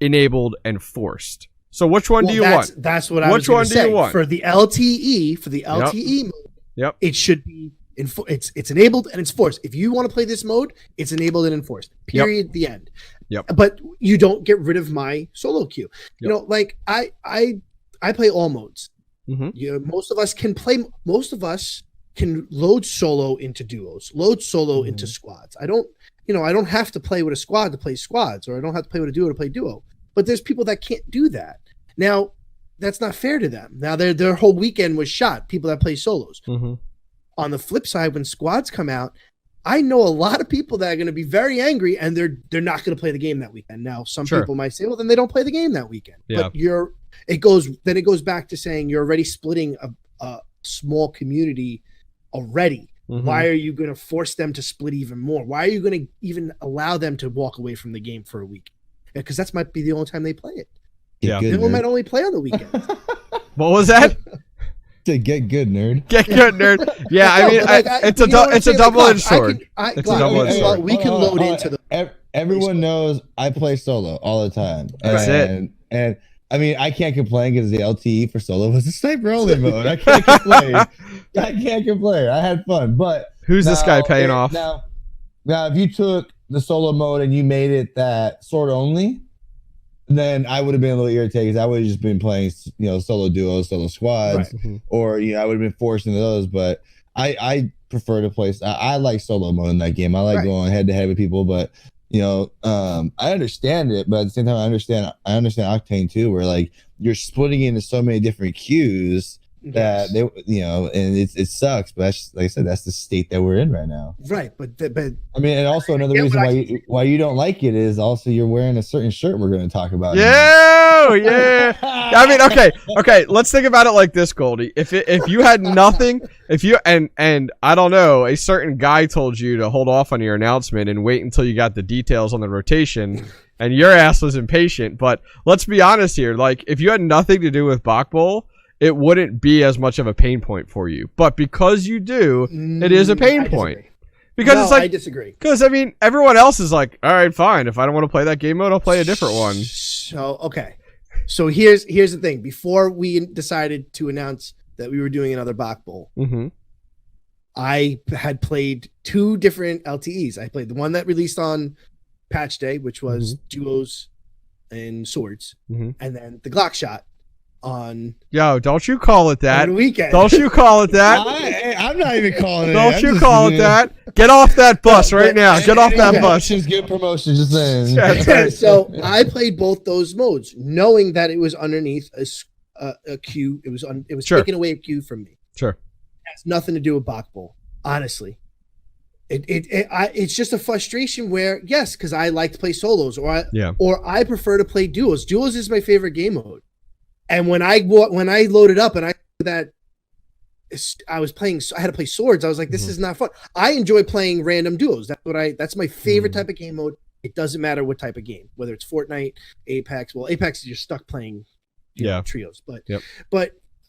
enabled and forced. So which one do you want? That's what I was going to say. For the LTE mode, it should be it's enabled and it's forced. If you want to play this mode, it's enabled and enforced. Period. The end. But you don't get rid of my solo queue. You know, like I play all modes. You know, most of us can play. Most of us can load solo into duos, load solo into squads. I don't have to play with a squad to play squads, or I don't have to play with a duo to play duo. But there's people that can't do that. Now, that's not fair to them. Now, their whole weekend was shot, people that play solos. On the flip side, when squads come out, I know a lot of people that are going to be very angry, and they're not going to play the game that weekend. Now, some people might say, well, then they don't play the game that weekend. But it goes back to saying you're already splitting a small community already. Why are you going to force them to split even more? Why are you going to even allow them to walk away from the game for a week? Because that might be the only time they play it. They might only play on the weekend. What was that? To get good, nerd. Get good, nerd. Yeah, I mean, it's a double-edged sword. It's a double-edged sword. We can load into the. Everyone knows I play solo all the time. That's it. And I mean, I can't complain because the LTE for solo was a sniper only mode. I can't complain. I had fun, but who's this guy paying off? Now, if you took the solo mode and you made it that sword only, then I would have been a little irritated because I would have just been playing, solo duos, solo squads, or I would have been forced into those. But I prefer to play. I like solo mode in that game. I like going head to head with people, but I understand it. But at the same time, I understand Octane too, where like you're splitting into so many different queues that they, and it sucks. But that's, like I said, that's the state that we're in right now. Right, but I mean, and also another reason why you don't like it is also you're wearing a certain shirt we're going to talk about. Yeah. I mean, okay. Let's think about it like this, Goldie. If you had nothing, and I don't know, a certain guy told you to hold off on your announcement and wait until you got the details on the rotation, and your ass was impatient. But let's be honest here. Like, if you had nothing to do with Bach Bowl, it wouldn't be as much of a pain point for you. But because you do, it is a pain point. Because it's like, I disagree. Because, I mean, everyone else is like, all right, fine. If I don't want to play that game mode, I'll play a different one. So, okay. So here's the thing. Before we decided to announce that we were doing another Bach Bowl, I had played 2 different LTEs. I played the one that released on patch day, which was duos and swords, and then the Glock shot on. Yo, don't you call it that? On the weekend. Don't you call it that? I'm not even calling it. Don't you call it that? Get off that bus right now. Get off that bus. Get promotion. Just saying. So I played both those modes, knowing that it was underneath a queue. It was taking away a queue from me. Sure. It has nothing to do with Bach Bowl, honestly. It's just a frustration where, yes, because I like to play solos, or I prefer to play duos. Duos is my favorite game mode. And when I loaded up and I that I was playing, I had to play swords. I was like, this is not fun. I enjoy playing random duos. That's my favorite type of game mode. It doesn't matter what type of game, whether it's Fortnite, Apex. Well, Apex you're stuck playing trios, but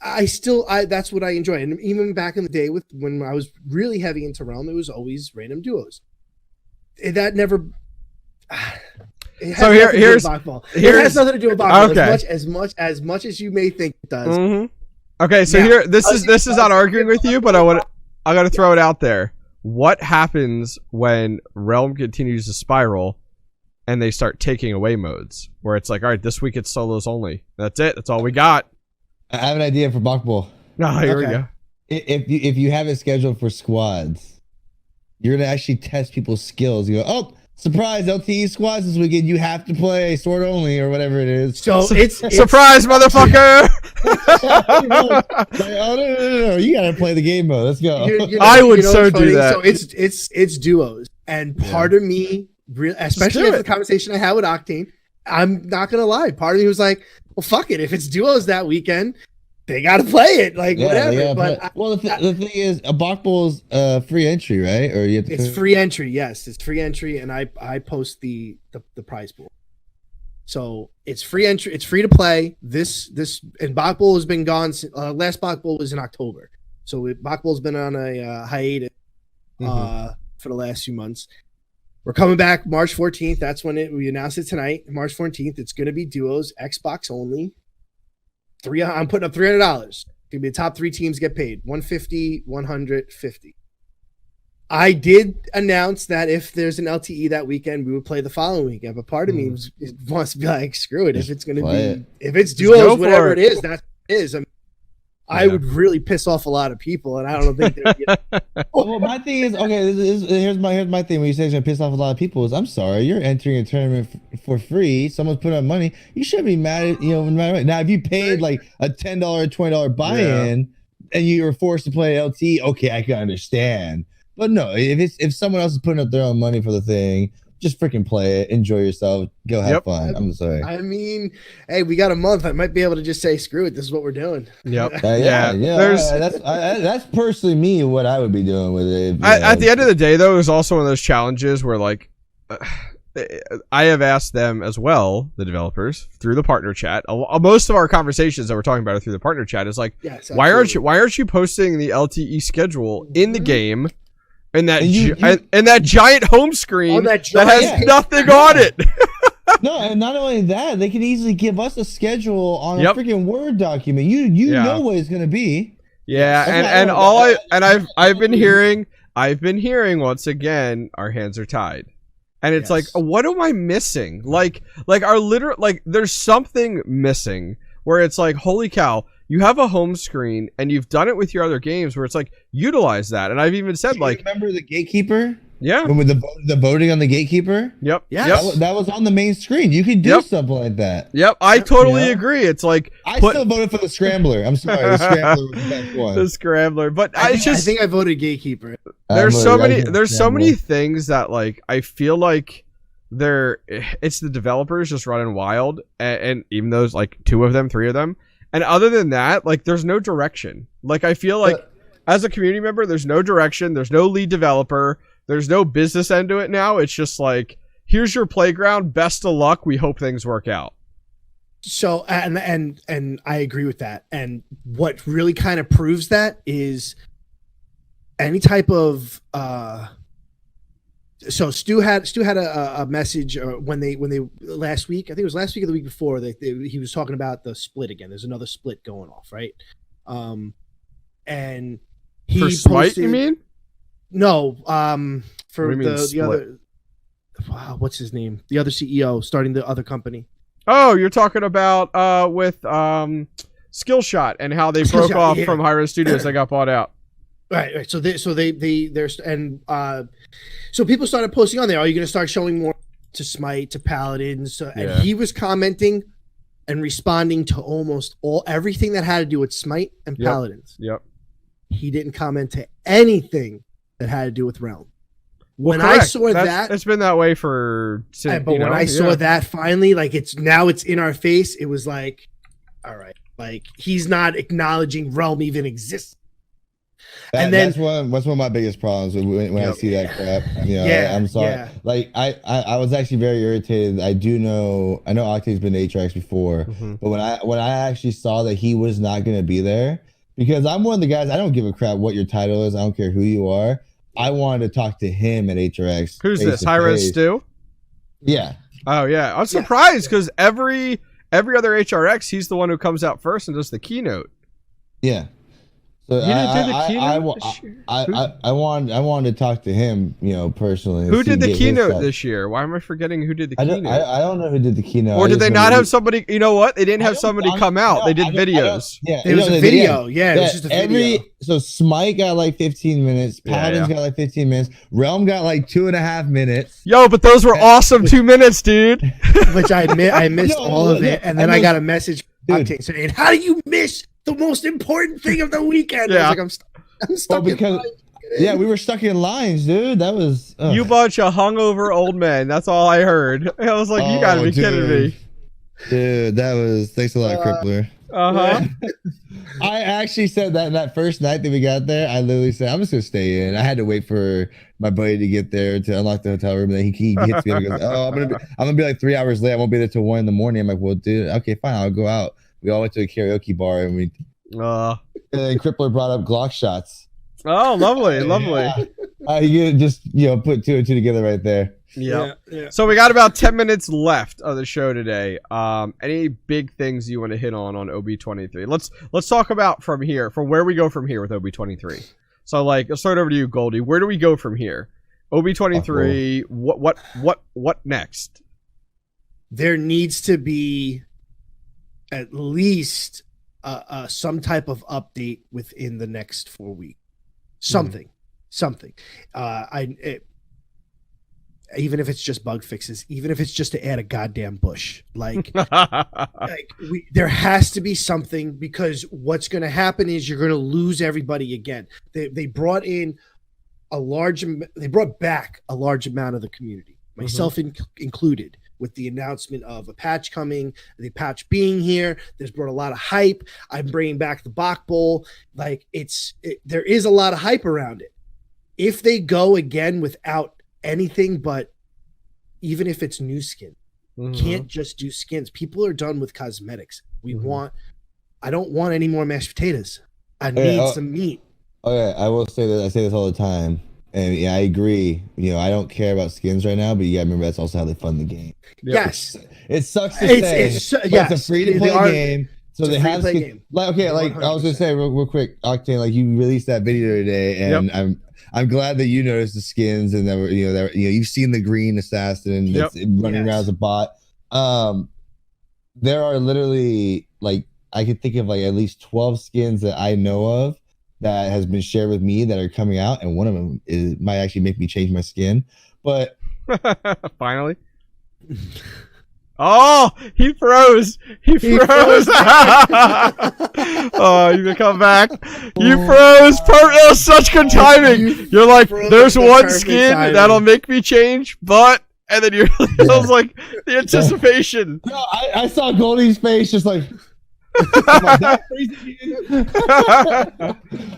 that's what I enjoy. And even back in the day when I was really heavy into Realm, it was always random duos. That never. So here's it has nothing to do with Bach Bowl as much as you may think it does. Okay, so this is not arguing with you, but I got to throw it out there. What happens when Realm continues to spiral and they start taking away modes where it's like, all right, this week it's solos only. That's it. That's all we got. I have an idea for Bach Bowl. Here we go. If you have it scheduled for squads, you're gonna actually test people's skills. You go, oh, surprise, LTE squads this weekend. You have to play sword only or whatever it is. So it's surprise, motherfucker. No. You gotta play the game mode. Let's go. I would so do that. So it's duos, and part of me, especially after the conversation I had with Octane, I'm not gonna lie. Part of me was like, well, fuck it. If it's duos that weekend, they got to play it. Like, whatever. But the thing is, a Bach Bowl's free entry, right? Or you have to it's free entry. Yes, it's free entry, and I post the prize pool. So it's free entry. It's free to play. This and Bach Bowl has been gone. Last Bach Bowl was in October, so Bach Bowl's been on a hiatus for the last few months. We're coming back March 14th. That's when we announced it tonight. March 14th. It's going to be duos, Xbox only. I'm putting up $300. It's gonna be the top 3 teams get paid. 150, 150. I did announce that if there's an LTE that weekend, we would play the following weekend. But part of me wants to be like, screw it. If it's gonna be, if it's duos, whatever it is, that's what it is. I would really piss off a lot of people, and I don't think they're. Well, my thing is, okay, here's my thing. When you say it's gonna piss off a lot of people, is I'm sorry, you're entering a tournament for free. Someone's putting up money. You shouldn't be mad at no matter what. Now, if you paid like a $10, $20 buy-in, and you were forced to play LT, okay, I can understand. But no, if someone else is putting up their own money for the thing, just freaking play it, enjoy yourself, go have fun. I'm sorry. I mean, hey, we got a month. I might be able to just say, screw it. This is what we're doing. Yep. That's personally me. What I would be doing with it. At the end of the day, though, it was also one of those challenges where, like, I have asked them as well, the developers, through the partner chat. Most of our conversations that we're talking about are through the partner chat. Is like, why aren't you posting the LTE schedule in the game? And that giant home screen that has nothing on it. No, and not only that, they could easily give us a schedule on a freaking Word document. You know what it's gonna be. Yeah, I've been hearing once again, our hands are tied. And it's like, what am I missing? Like there's something missing where it's like, holy cow, you have a home screen and you've done it with your other games where it's like, utilize that. And I've even said, like, remember the gatekeeper? Yeah. With the voting on the gatekeeper? Yep. Yeah. That was on the main screen. You could do something like that. Yep. I totally agree. It's like, I still voted for the Scrambler. I'm sorry. The Scrambler was the best one. The Scrambler. But I think I voted gatekeeper. There's so many things that, like, I feel like it's the developers just running wild. And even those, like, 2 of them, 3 of them. And other than that, like, there's no direction. Like, I feel like as a community member, there's no direction. There's no lead developer. There's no business end to it now. It's just like, here's your playground. Best of luck. We hope things work out. So, and I agree with that. And what really kind of proves that is any type of, so Stu had a message when they last week, I think it was last week or the week before, he was talking about the split again. There's another split going off, right? And he for Smite, posted, you mean? No, What for do you mean the split? other. Wow, what's his name? The other CEO starting the other company. Oh, you're talking about with Skillshot and how they broke Skillshot, off yeah. from Hi-Rez Studios. They got bought out. Right. So there's and so people started posting on there. Are you going to start showing more to Smite, to Paladins? And Yeah. he was commenting and responding to almost everything that had to do with Smite and Yep. Paladins. Yep. He didn't comment to anything that had to do with Realm. When Well, I correct. saw that, it's been that way for. but when I saw that finally, like it's in our face. It was like, all right, like he's not acknowledging Realm even exists. And then that's one of my biggest problems when I see that crap. You know, Yeah, I'm sorry. yeah. Like I was actually very irritated. I know Octane's been to HRX before, Mhm. but when I actually saw that he was not going to be there, because I'm one of the guys, I don't give a crap what your title is. I don't care who you are. I wanted to talk to him at HRX. Who's face this? to Hi-Rez face. Stu? Yeah. Oh yeah, I'm surprised because every other HRX, he's the one who comes out first and does the keynote. Yeah. So You didn't do the keynote this year? I wanted to talk to him, you know, personally. Who did the get his keynote side. this year? Why am I forgetting who did the I keynote? don't know who did the keynote. Or I did just they know not that have somebody? You know what? They didn't have I don't- somebody I- come out. no, They did I don't- videos. Yeah, There was a video. Yeah, it was just a video. So Smite got like 15 minutes. Paladins got like 15 minutes. Realm got like 2.5 minutes. Yo, but those were awesome 2 minutes, dude. Which I missed No, all of it, and then I got a message from Dude. Octane saying, "How do you miss the most important thing of the weekend?" I Yeah. was like, I'm stuck Well, because- in line. Yeah, we were stuck in lines, dude. That was You bunch of hungover old men. That's all I heard. I was like, you gotta be kidding me. Dude, that was thanks a lot, Crippler. Uh-huh. I actually said that first night that we got there. I literally said, I'm just gonna stay in. I had to wait for my buddy to get there to unlock the hotel room. And then he hits me up and goes, "Oh, I'm gonna be like 3 hours late. I won't be there till 1 a.m. I'm like, well, dude, okay, fine, I'll go out. We all went to a karaoke bar and and then Crippler brought up Glock shots. Oh, lovely, lovely. You just put two and two together right there. Yeah. Yeah. So we got about 10 minutes left of the show today. Any big things you want to hit on OB23? Let's talk about from where we go from here with OB23. So like, let's start over to you, Goldie. Where do we go from here? OB23. What next? There needs to be at least some type of update within the next 4 weeks. Something. Even if it's just bug fixes, even if it's just to add a goddamn bush, there has to be something, because what's going to happen is you're going to lose everybody again. They brought back a large amount of the community, myself included, with the announcement of a patch coming, the patch being here. There's brought a lot of hype. I'm bringing back the Bach Bowl. There is a lot of hype around it. If they go again without anything, but even if it's new skin, can't just do skins. People are done with cosmetics. I don't want any more mashed potatoes. I need some meat. Okay, I will say that I say this all the time. And yeah, I agree. I don't care about skins right now, but you gotta remember that's also how they fund the game. Yes. It sucks to say, it's a free to play game. So they have skins. Game. I was gonna say real quick, Octane, like you released that video today, and I'm glad that you noticed the skins and that you've seen the green assassin that's running around as a bot. There are literally I could think of at least 12 skins that I know of that has been shared with me that are coming out, and one of them might actually make me change my skin. But finally. Oh, he froze. He froze. Oh, you can come back. You froze. That was such good timing. You're like, there's one skin that'll make me change, but, and then you're, it was like the anticipation. No, I saw Goldie's face just like.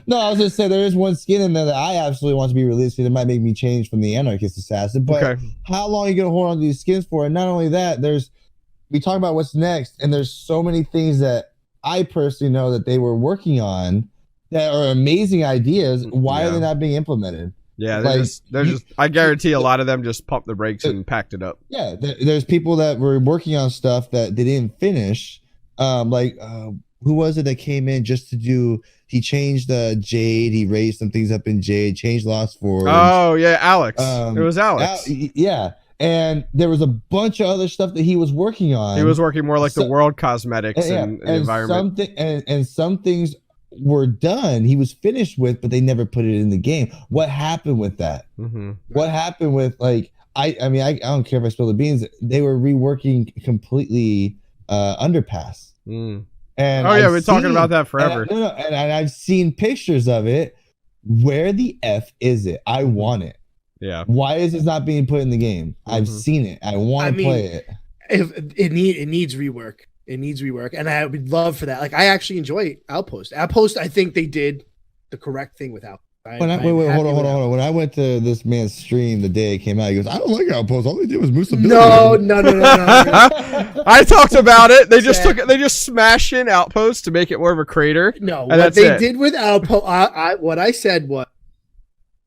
No, I was just saying there is one skin in there that I absolutely want to be released, because it might make me change from the anarchist assassin. But how long are you gonna hold on to these skins for? And not only that, we talk about what's next, and there's so many things that I personally know that they were working on that are amazing ideas. Why are they not being implemented? Yeah, I guarantee a lot of them just pumped the brakes and packed it up. Yeah, there's people that were working on stuff that they didn't finish. who was it that came in just to do? He changed the Jade. He raised some things up in Jade. Changed Lost Forge. Oh yeah, Alex. It was Alex. Yeah, and there was a bunch of other stuff that he was working on. He was working more like the world cosmetics and the environment. Some things were done. He was finished with, but they never put it in the game. What happened with that? Mm-hmm. What happened with like? I don't care if I spill the beans. They were reworking completely Underpass. Mm. And we've been talking about that forever. And I've seen pictures of it. Where the F is it? I want it. Yeah. Why is it not being put in the game? I've seen it. I want to play it. If it needs rework. It needs rework, and I would love for that. Like, I actually enjoy Outpost. Outpost, I think they did the correct thing with Outpost. Hold on. When I went to this man's stream the day it came out, he goes, "I don't like Outpost. All they did was move some buildings." No. I talked about it. They just took it. They just smashed in Outpost to make it more of a crater. No, what they did with Outpost, what I said was,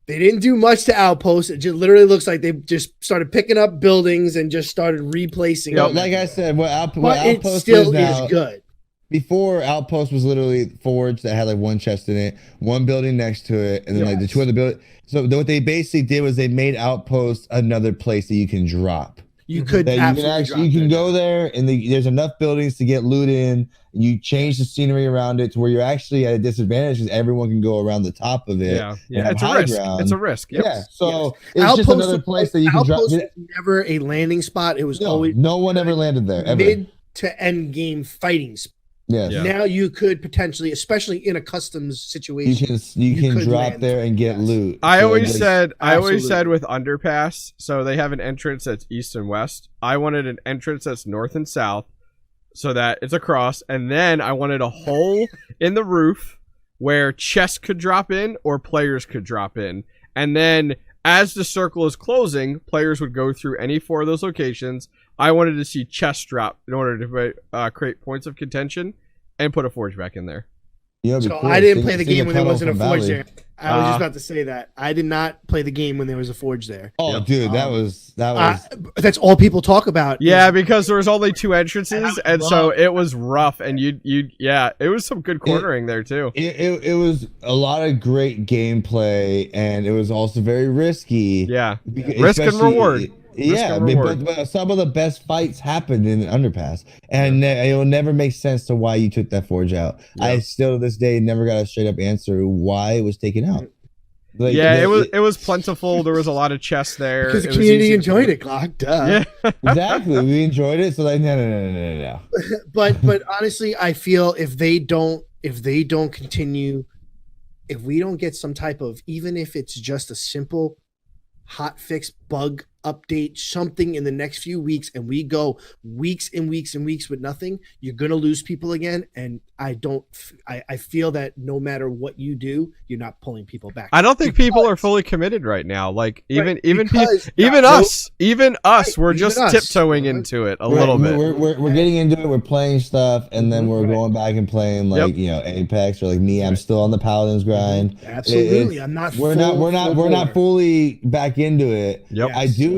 they didn't do much to Outpost. It just literally looks like they just started picking up buildings and just started replacing. Like I said, what Outpost it still is good. Before, Outpost was literally Forge that had like one chest in it, one building next to it, and then like the two other buildings. So what they basically did was they made Outpost another place that you can drop. You could you can go there, and there's enough buildings to get loot in. You change the scenery around it to where you're actually at a disadvantage because everyone can go around the top of it. Yeah, it's a risk. It's a risk. Yep. Yeah, so it's Outpost, just another place that you can drop. Outpost was never a landing spot. It was always no one ever landed there. Ever. Mid to end game fighting spot. Yeah. Now you could potentially, especially in a customs situation, you can drop there and get loot. I always said with Underpass, so they have an entrance that's east and west. I wanted an entrance that's north and south, so that it's across, and then I wanted a hole in the roof where chests could drop in or players could drop in, and then as the circle is closing, players would go through any four of those locations. I wanted to see chests drop in order to create points of contention and put a forge back in there. So cool. I didn't play the game when there wasn't a forge there. I was just about to say that. I did not play the game when there was a forge there. Oh, dude, that was. That's all people talk about. Yeah, because there was only two entrances, and so it was rough. And it was some good cornering there too. It was a lot of great gameplay, and it was also very risky. Yeah, risk and reward. Yeah, but some of the best fights happened in Underpass, and it will never make sense to why you took that forge out. Yeah. I still to this day never got a straight up answer why it was taken out. Like, it was plentiful. There was a lot of chests there because the community enjoyed it. Glock, duh. Yeah. Exactly, we enjoyed it. So like, no. But honestly, I feel if they don't continue, if we don't get some type of, even if it's just a simple hot fix bug update, something in the next few weeks, and we go weeks and weeks and weeks with nothing, you're gonna lose people again. And I feel that no matter what you do, you're not pulling people back. I don't think people are fully committed right now. Like even us, we're just tiptoeing into it a little bit. We're getting into it. We're playing stuff, and then we're going back and playing like Apex or like me. I'm still on the Paladins grind. Absolutely, I'm not. We're not fully back into it. Yep.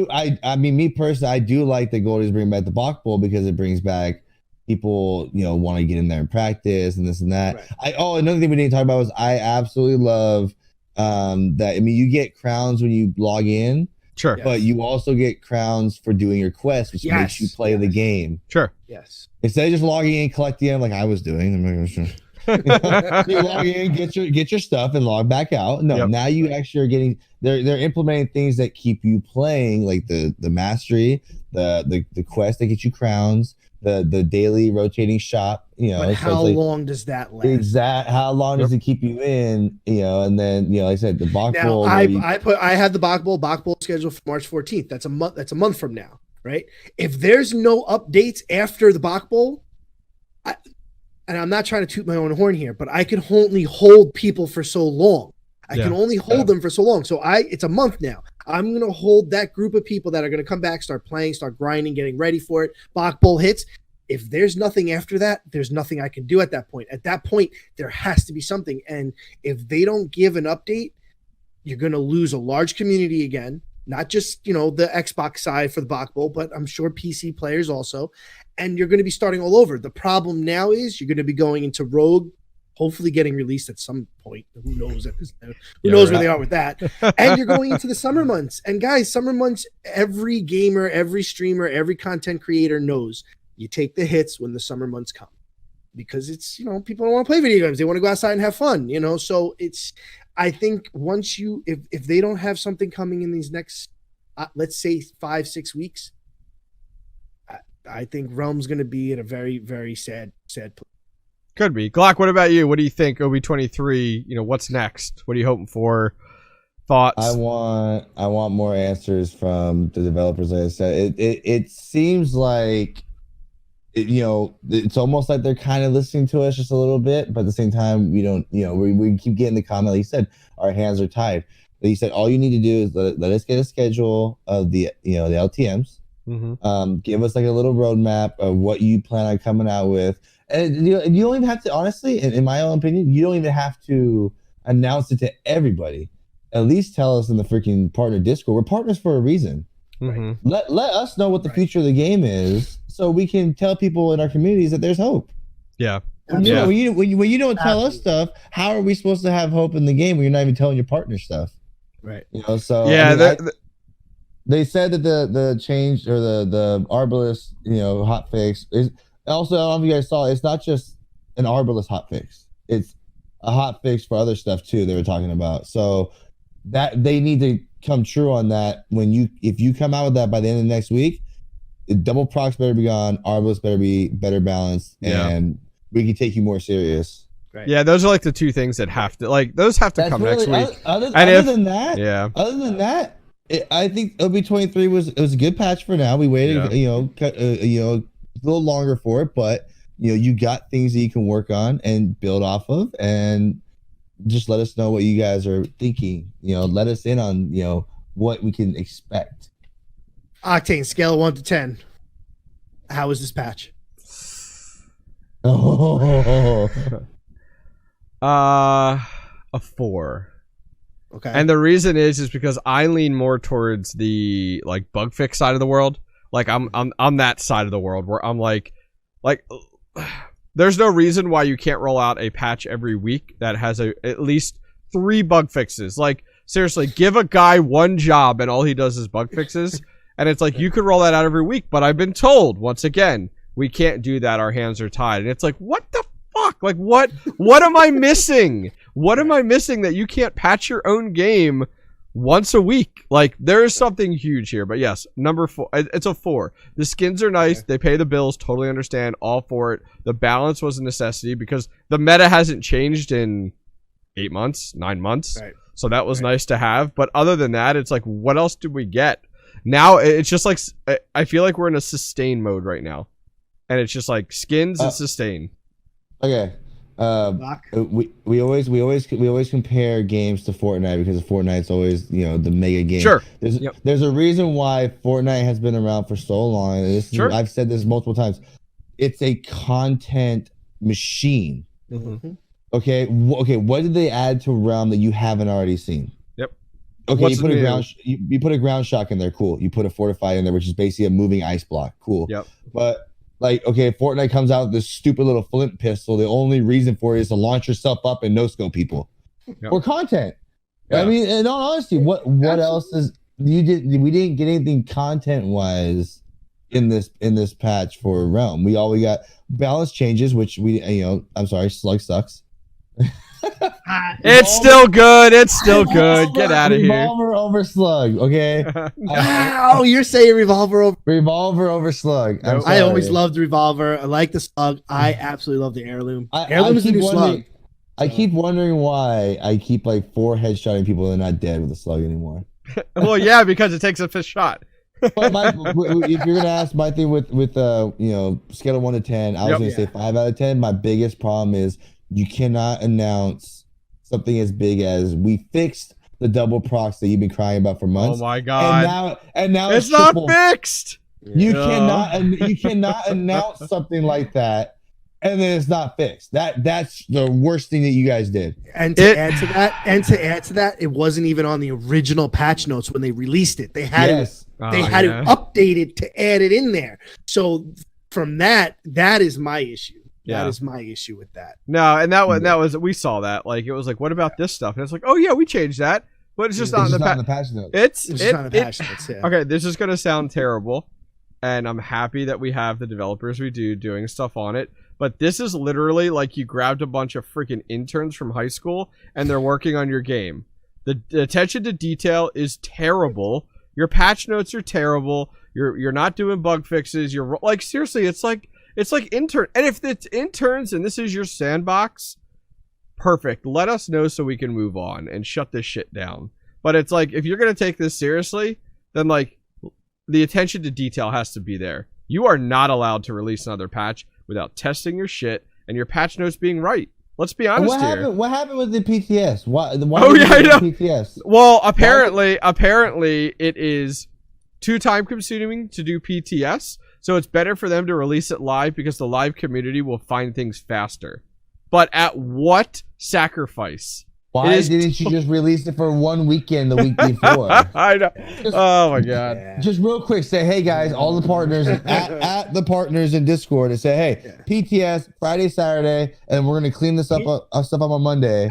I mean, me personally, I do like that Goldie's bringing back the Bach Bowl because it brings back people, want to get in there and practice and this and that. Right. Another thing we didn't talk about was I absolutely love that. I mean, you get crowns when you log in, sure, but you also get crowns for doing your quest, which makes you play the game. Sure. Yes. Instead of just logging in, collecting them like I was doing. You log in, get your stuff, and log back out. No, now you actually are getting. They're implementing things that keep you playing, like the mastery, the quest that get you crowns, the daily rotating shop. But how long does that last? How long does it keep you in? And then like I said, the Bach Bowl. I had the Bach Bowl scheduled for March 14th. That's a month from now, right? If there's no updates after the Bach Bowl, and I'm not trying to toot my own horn here, but I can only hold people for so long. I can only hold them for so long. So it's a month now. I'm going to hold that group of people that are going to come back, start playing, start grinding, getting ready for it. Bach Bowl hits. If there's nothing after that, there's nothing I can do at that point. At that point, there has to be something. And if they don't give an update, you're going to lose a large community again. Not just, the Xbox side for the Bach Bowl, but I'm sure PC players also. and you're going to be starting all over. The problem now is you're going to be going into Rogue, hopefully getting released at some point. Who knows at this? Who knows where they are with that? And you're going into the summer months. And guys, summer months, every gamer, every streamer, every content creator knows you take the hits when the summer months come, because it's, you know, people don't want to play video games. They want to go outside and have fun, you know? So it's, I think once you, if they don't have something coming in these next, let's say 5-6 weeks, I think Realm's going to be in a very, very sad place. Could be. Glock, what about you? What do you think? OB23, you know, what's next? What are you hoping for? Thoughts? I want more answers from the developers. Like I said, it seems like, you know, it's almost like they're kind of listening to us just a little bit, but at the same time, we don't, you know, we keep getting the comment. Like you said, our hands are tied. But he said, all you need to do is let us get a schedule of the, you know, the LTMs. Mm-hmm. Give us like a little roadmap of what you plan on coming out with. And you don't even have to, honestly, in my own opinion, you don't even have to announce it to everybody. At least tell us in the freaking partner Discord. We're partners for a reason. Mm-hmm. Let us know what the future of the game is, so we can tell people in our communities that there's hope. Yeah. When you don't tell us stuff, how are we supposed to have hope in the game when you're not even telling your partner stuff? Right. You know, so yeah, I mean, they said that the change or the Arbalest, you know, hotfix is also, I don't know if you guys saw, it's not just an Arbalest hotfix. It's a hotfix for other stuff too they were talking about. So that they need to come true on that. If you come out with that by the end of next week, the double procs better be gone, Arbalest better be better balanced, and we can take you more serious. Right. Yeah, those are like the two things that have to, like, those have to come next week. Other than that, I think OB23 was a good patch for now. We waited, you know, a little longer for it, but you know, you got things that you can work on and build off of, and just let us know what you guys are thinking. You know, let us in on, you know, what we can expect. Octane, scale of 1 to 10. How is this patch? Oh, a 4. Okay. And the reason is because I lean more towards the like bug fix side of the world. Like I'm that side of the world where I'm like there's no reason why you can't roll out a patch every week that has at least 3 bug fixes. Like, seriously, give a guy one job and all he does is bug fixes. And it's like, you could roll that out every week, but I've been told, once again, we can't do that. Our hands are tied. And it's like, what the fuck? Like, what am I missing? What am I missing that you can't patch your own game once a week? Like, there is something huge here. But yes, number 4, it's a 4. The skins are nice. Okay. They pay the bills. Totally understand. All for it. The balance was a necessity because the meta hasn't changed in 8 months, 9 months. Right. So that was nice to have. But other than that, it's like, what else did we get? Now it's just like, I feel like we're in a sustain mode right now. And it's just like skins and sustain. Okay. We always compare games to Fortnite because Fortnite's always, you know, the mega game. Sure. There's a reason why Fortnite has been around for so long. And I've said this multiple times. It's a content machine. Mm-hmm. Okay. What did they add to Realm that you haven't already seen? Yep. Okay. You put a ground shock in there. Cool. You put a fortified in there, which is basically a moving ice block. Cool. Yep. But like, okay, Fortnite comes out with this stupid little flint pistol. The only reason for it is to launch yourself up and no-scope people. For content. Yeah. I mean, in all honesty, what else is we didn't get anything content-wise in this patch for Realm. We got balance changes, which I'm sorry, Slug sucks. It's still good. It's still good. Get out of here. Revolver over Slug, okay? Oh, you're saying Revolver over Slug. I always loved Revolver. I like the Slug. I absolutely love the Heirloom. Heirloom is the new Slug. I keep wondering why I keep like 4 headshotting people and they're not dead with a Slug anymore. Well, yeah, because it takes a fifth shot. But if you're gonna ask my thing with you know, scale of 1 to 10, I was gonna say 5 out of 10. My biggest problem is you cannot announce something as big as we fixed the double procs that you've been crying about for months. Oh my god! And now it's not fixed. You cannot announce something like that, and then it's not fixed. That's the worst thing that you guys did. And to add to that, it wasn't even on the original patch notes when they released it. They had to update it to add it in there. So from that is my issue. Yeah. That is my issue with that. No, and that was we saw that. Like, it was like, what about this stuff? And it's like, oh yeah, we changed that, but it's just not in the patch notes. It's just not in the patch notes. Yeah. Okay, this is gonna sound terrible, and I'm happy that we have the developers we do doing stuff on it. But this is literally like you grabbed a bunch of freaking interns from high school and they're working on your game. The attention to detail is terrible. Your patch notes are terrible. You're not doing bug fixes. You're like, seriously, it's like intern. And if it's interns and this is your sandbox, perfect. Let us know so we can move on and shut this shit down. But it's like, if you're gonna take this seriously, then like the attention to detail has to be there. You are not allowed to release another patch without testing your shit and your patch notes being right. Let's be honest here. What happened with the PTS? Why oh yeah, I know. PTS? Well, apparently it is too time consuming to do PTS, so it's better for them to release it live because the live community will find things faster. But at what sacrifice? Why didn't you just release it for one weekend the week before? I know. Oh my god. Just real quick, say, hey guys, all the partners at the partners in Discord, and say, hey, PTS Friday, Saturday, and we're gonna clean this stuff up on Monday.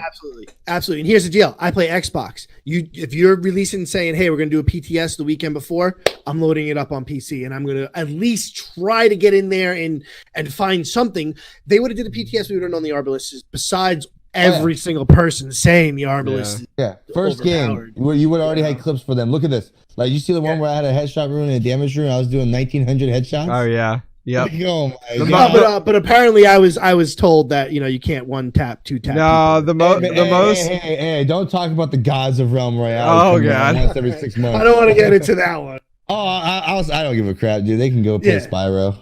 Absolutely. And here's the deal: I play Xbox. If you're releasing saying, hey, we're gonna do a PTS the weekend before, I'm loading it up on PC, and I'm gonna at least try to get in there and find something. They would have did a PTS, we would have known the Arbalist besides every single person saying the Arbalist. Yeah. First game, where you would already had clips for them. Look at this. Like, you see the one where I had a headshot rune and a damage rune. I was doing 1900 headshots. Oh yeah. Yep. Oh my god. But apparently I was told that you can't one tap, two tap. No, people. the most. Hey, don't talk about the gods of Realm Royale. Oh god. Once every 6 months. I don't want to get into that one. Oh, I don't give a crap, dude. They can go play Spyro.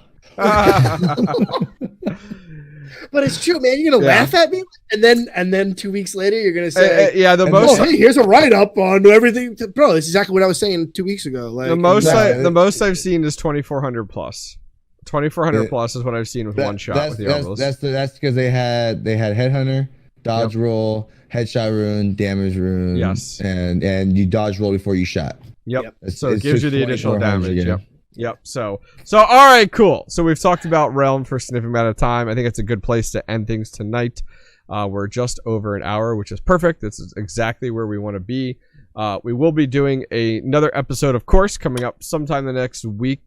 But it's true, man. You're gonna laugh at me, and then 2 weeks later, you're gonna say, the most. Hey, here's a write up on everything, bro. This is exactly what I was saying 2 weeks ago. Like the most I've seen is 2400 plus. 2400 plus is what I've seen with one shot with the Arbalist. That's because they had Headhunter, dodge roll, headshot rune, damage rune. Yes, and you dodge roll before you shot. Yep. So it gives you the additional damage. Yep. So all right, cool. So we've talked about Realm for a significant amount of time. I think it's a good place to end things tonight. We're just over an hour, which is perfect. This is exactly where we want to be. We will be doing another episode, of course, coming up sometime the next week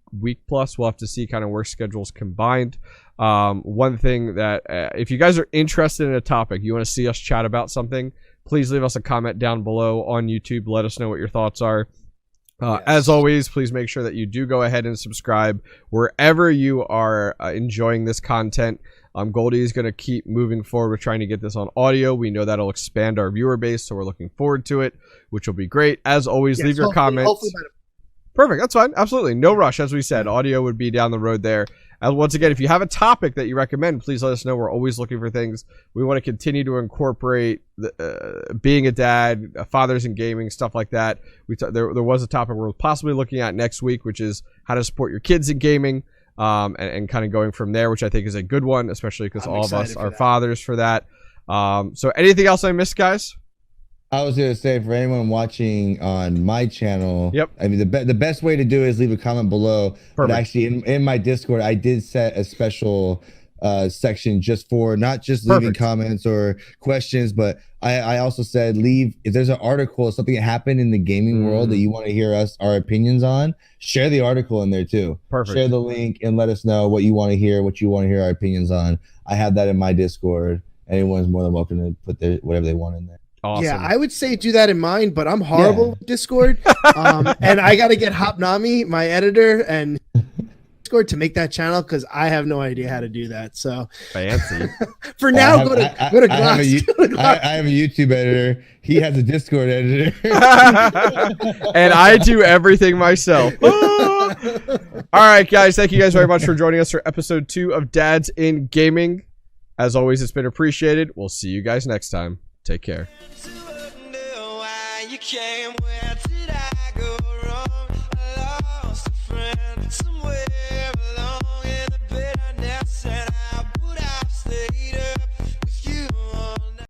plus. We'll have to see kind of where schedules combined. One thing that if you guys are interested in a topic, you want to see us chat about something, please leave us a comment down below on YouTube. Let us know what your thoughts are. As always, please make sure that you do go ahead and subscribe wherever you are enjoying this content. Goldie is going to keep moving forward with trying to get this on audio. We know that'll expand our viewer base, so we're looking forward to it, which will be great. As always, leave your comments. Perfect. That's fine. Absolutely. No rush. As we said, audio would be down the road there. And once again, if you have a topic that you recommend, please let us know. We're always looking for things. We want to continue to incorporate being a dad, fathers in gaming, stuff like that. There was a topic we're possibly looking at next week, which is how to support your kids in gaming, and kind of going from there, which I think is a good one, especially because all of us are fathers for that. So anything else I missed, guys? I was going to say, for anyone watching on my channel, I mean, the best way to do it is leave a comment below. Perfect. But actually, in my Discord, I did set a special section just for not just leaving comments or questions, but I also said if there's an article, something that happened in the gaming world that you want to hear our opinions on, share the article in there too. Perfect. Share the link and let us know what you want to hear, our opinions on. I have that in my Discord. Anyone's more than welcome to put whatever they want in there. Awesome. Yeah, I would say do that in mine, but I'm horrible with Discord. And I got to get Hopnami, my editor, and Discord to make that channel because I have no idea how to do that. So fancy. For now, go to Glass. I have a YouTube editor. He has a Discord editor. And I do everything myself. All right, guys. Thank you guys very much for joining us for episode 2 of Dads in Gaming. As always, it's been appreciated. We'll see you guys next time. Take care.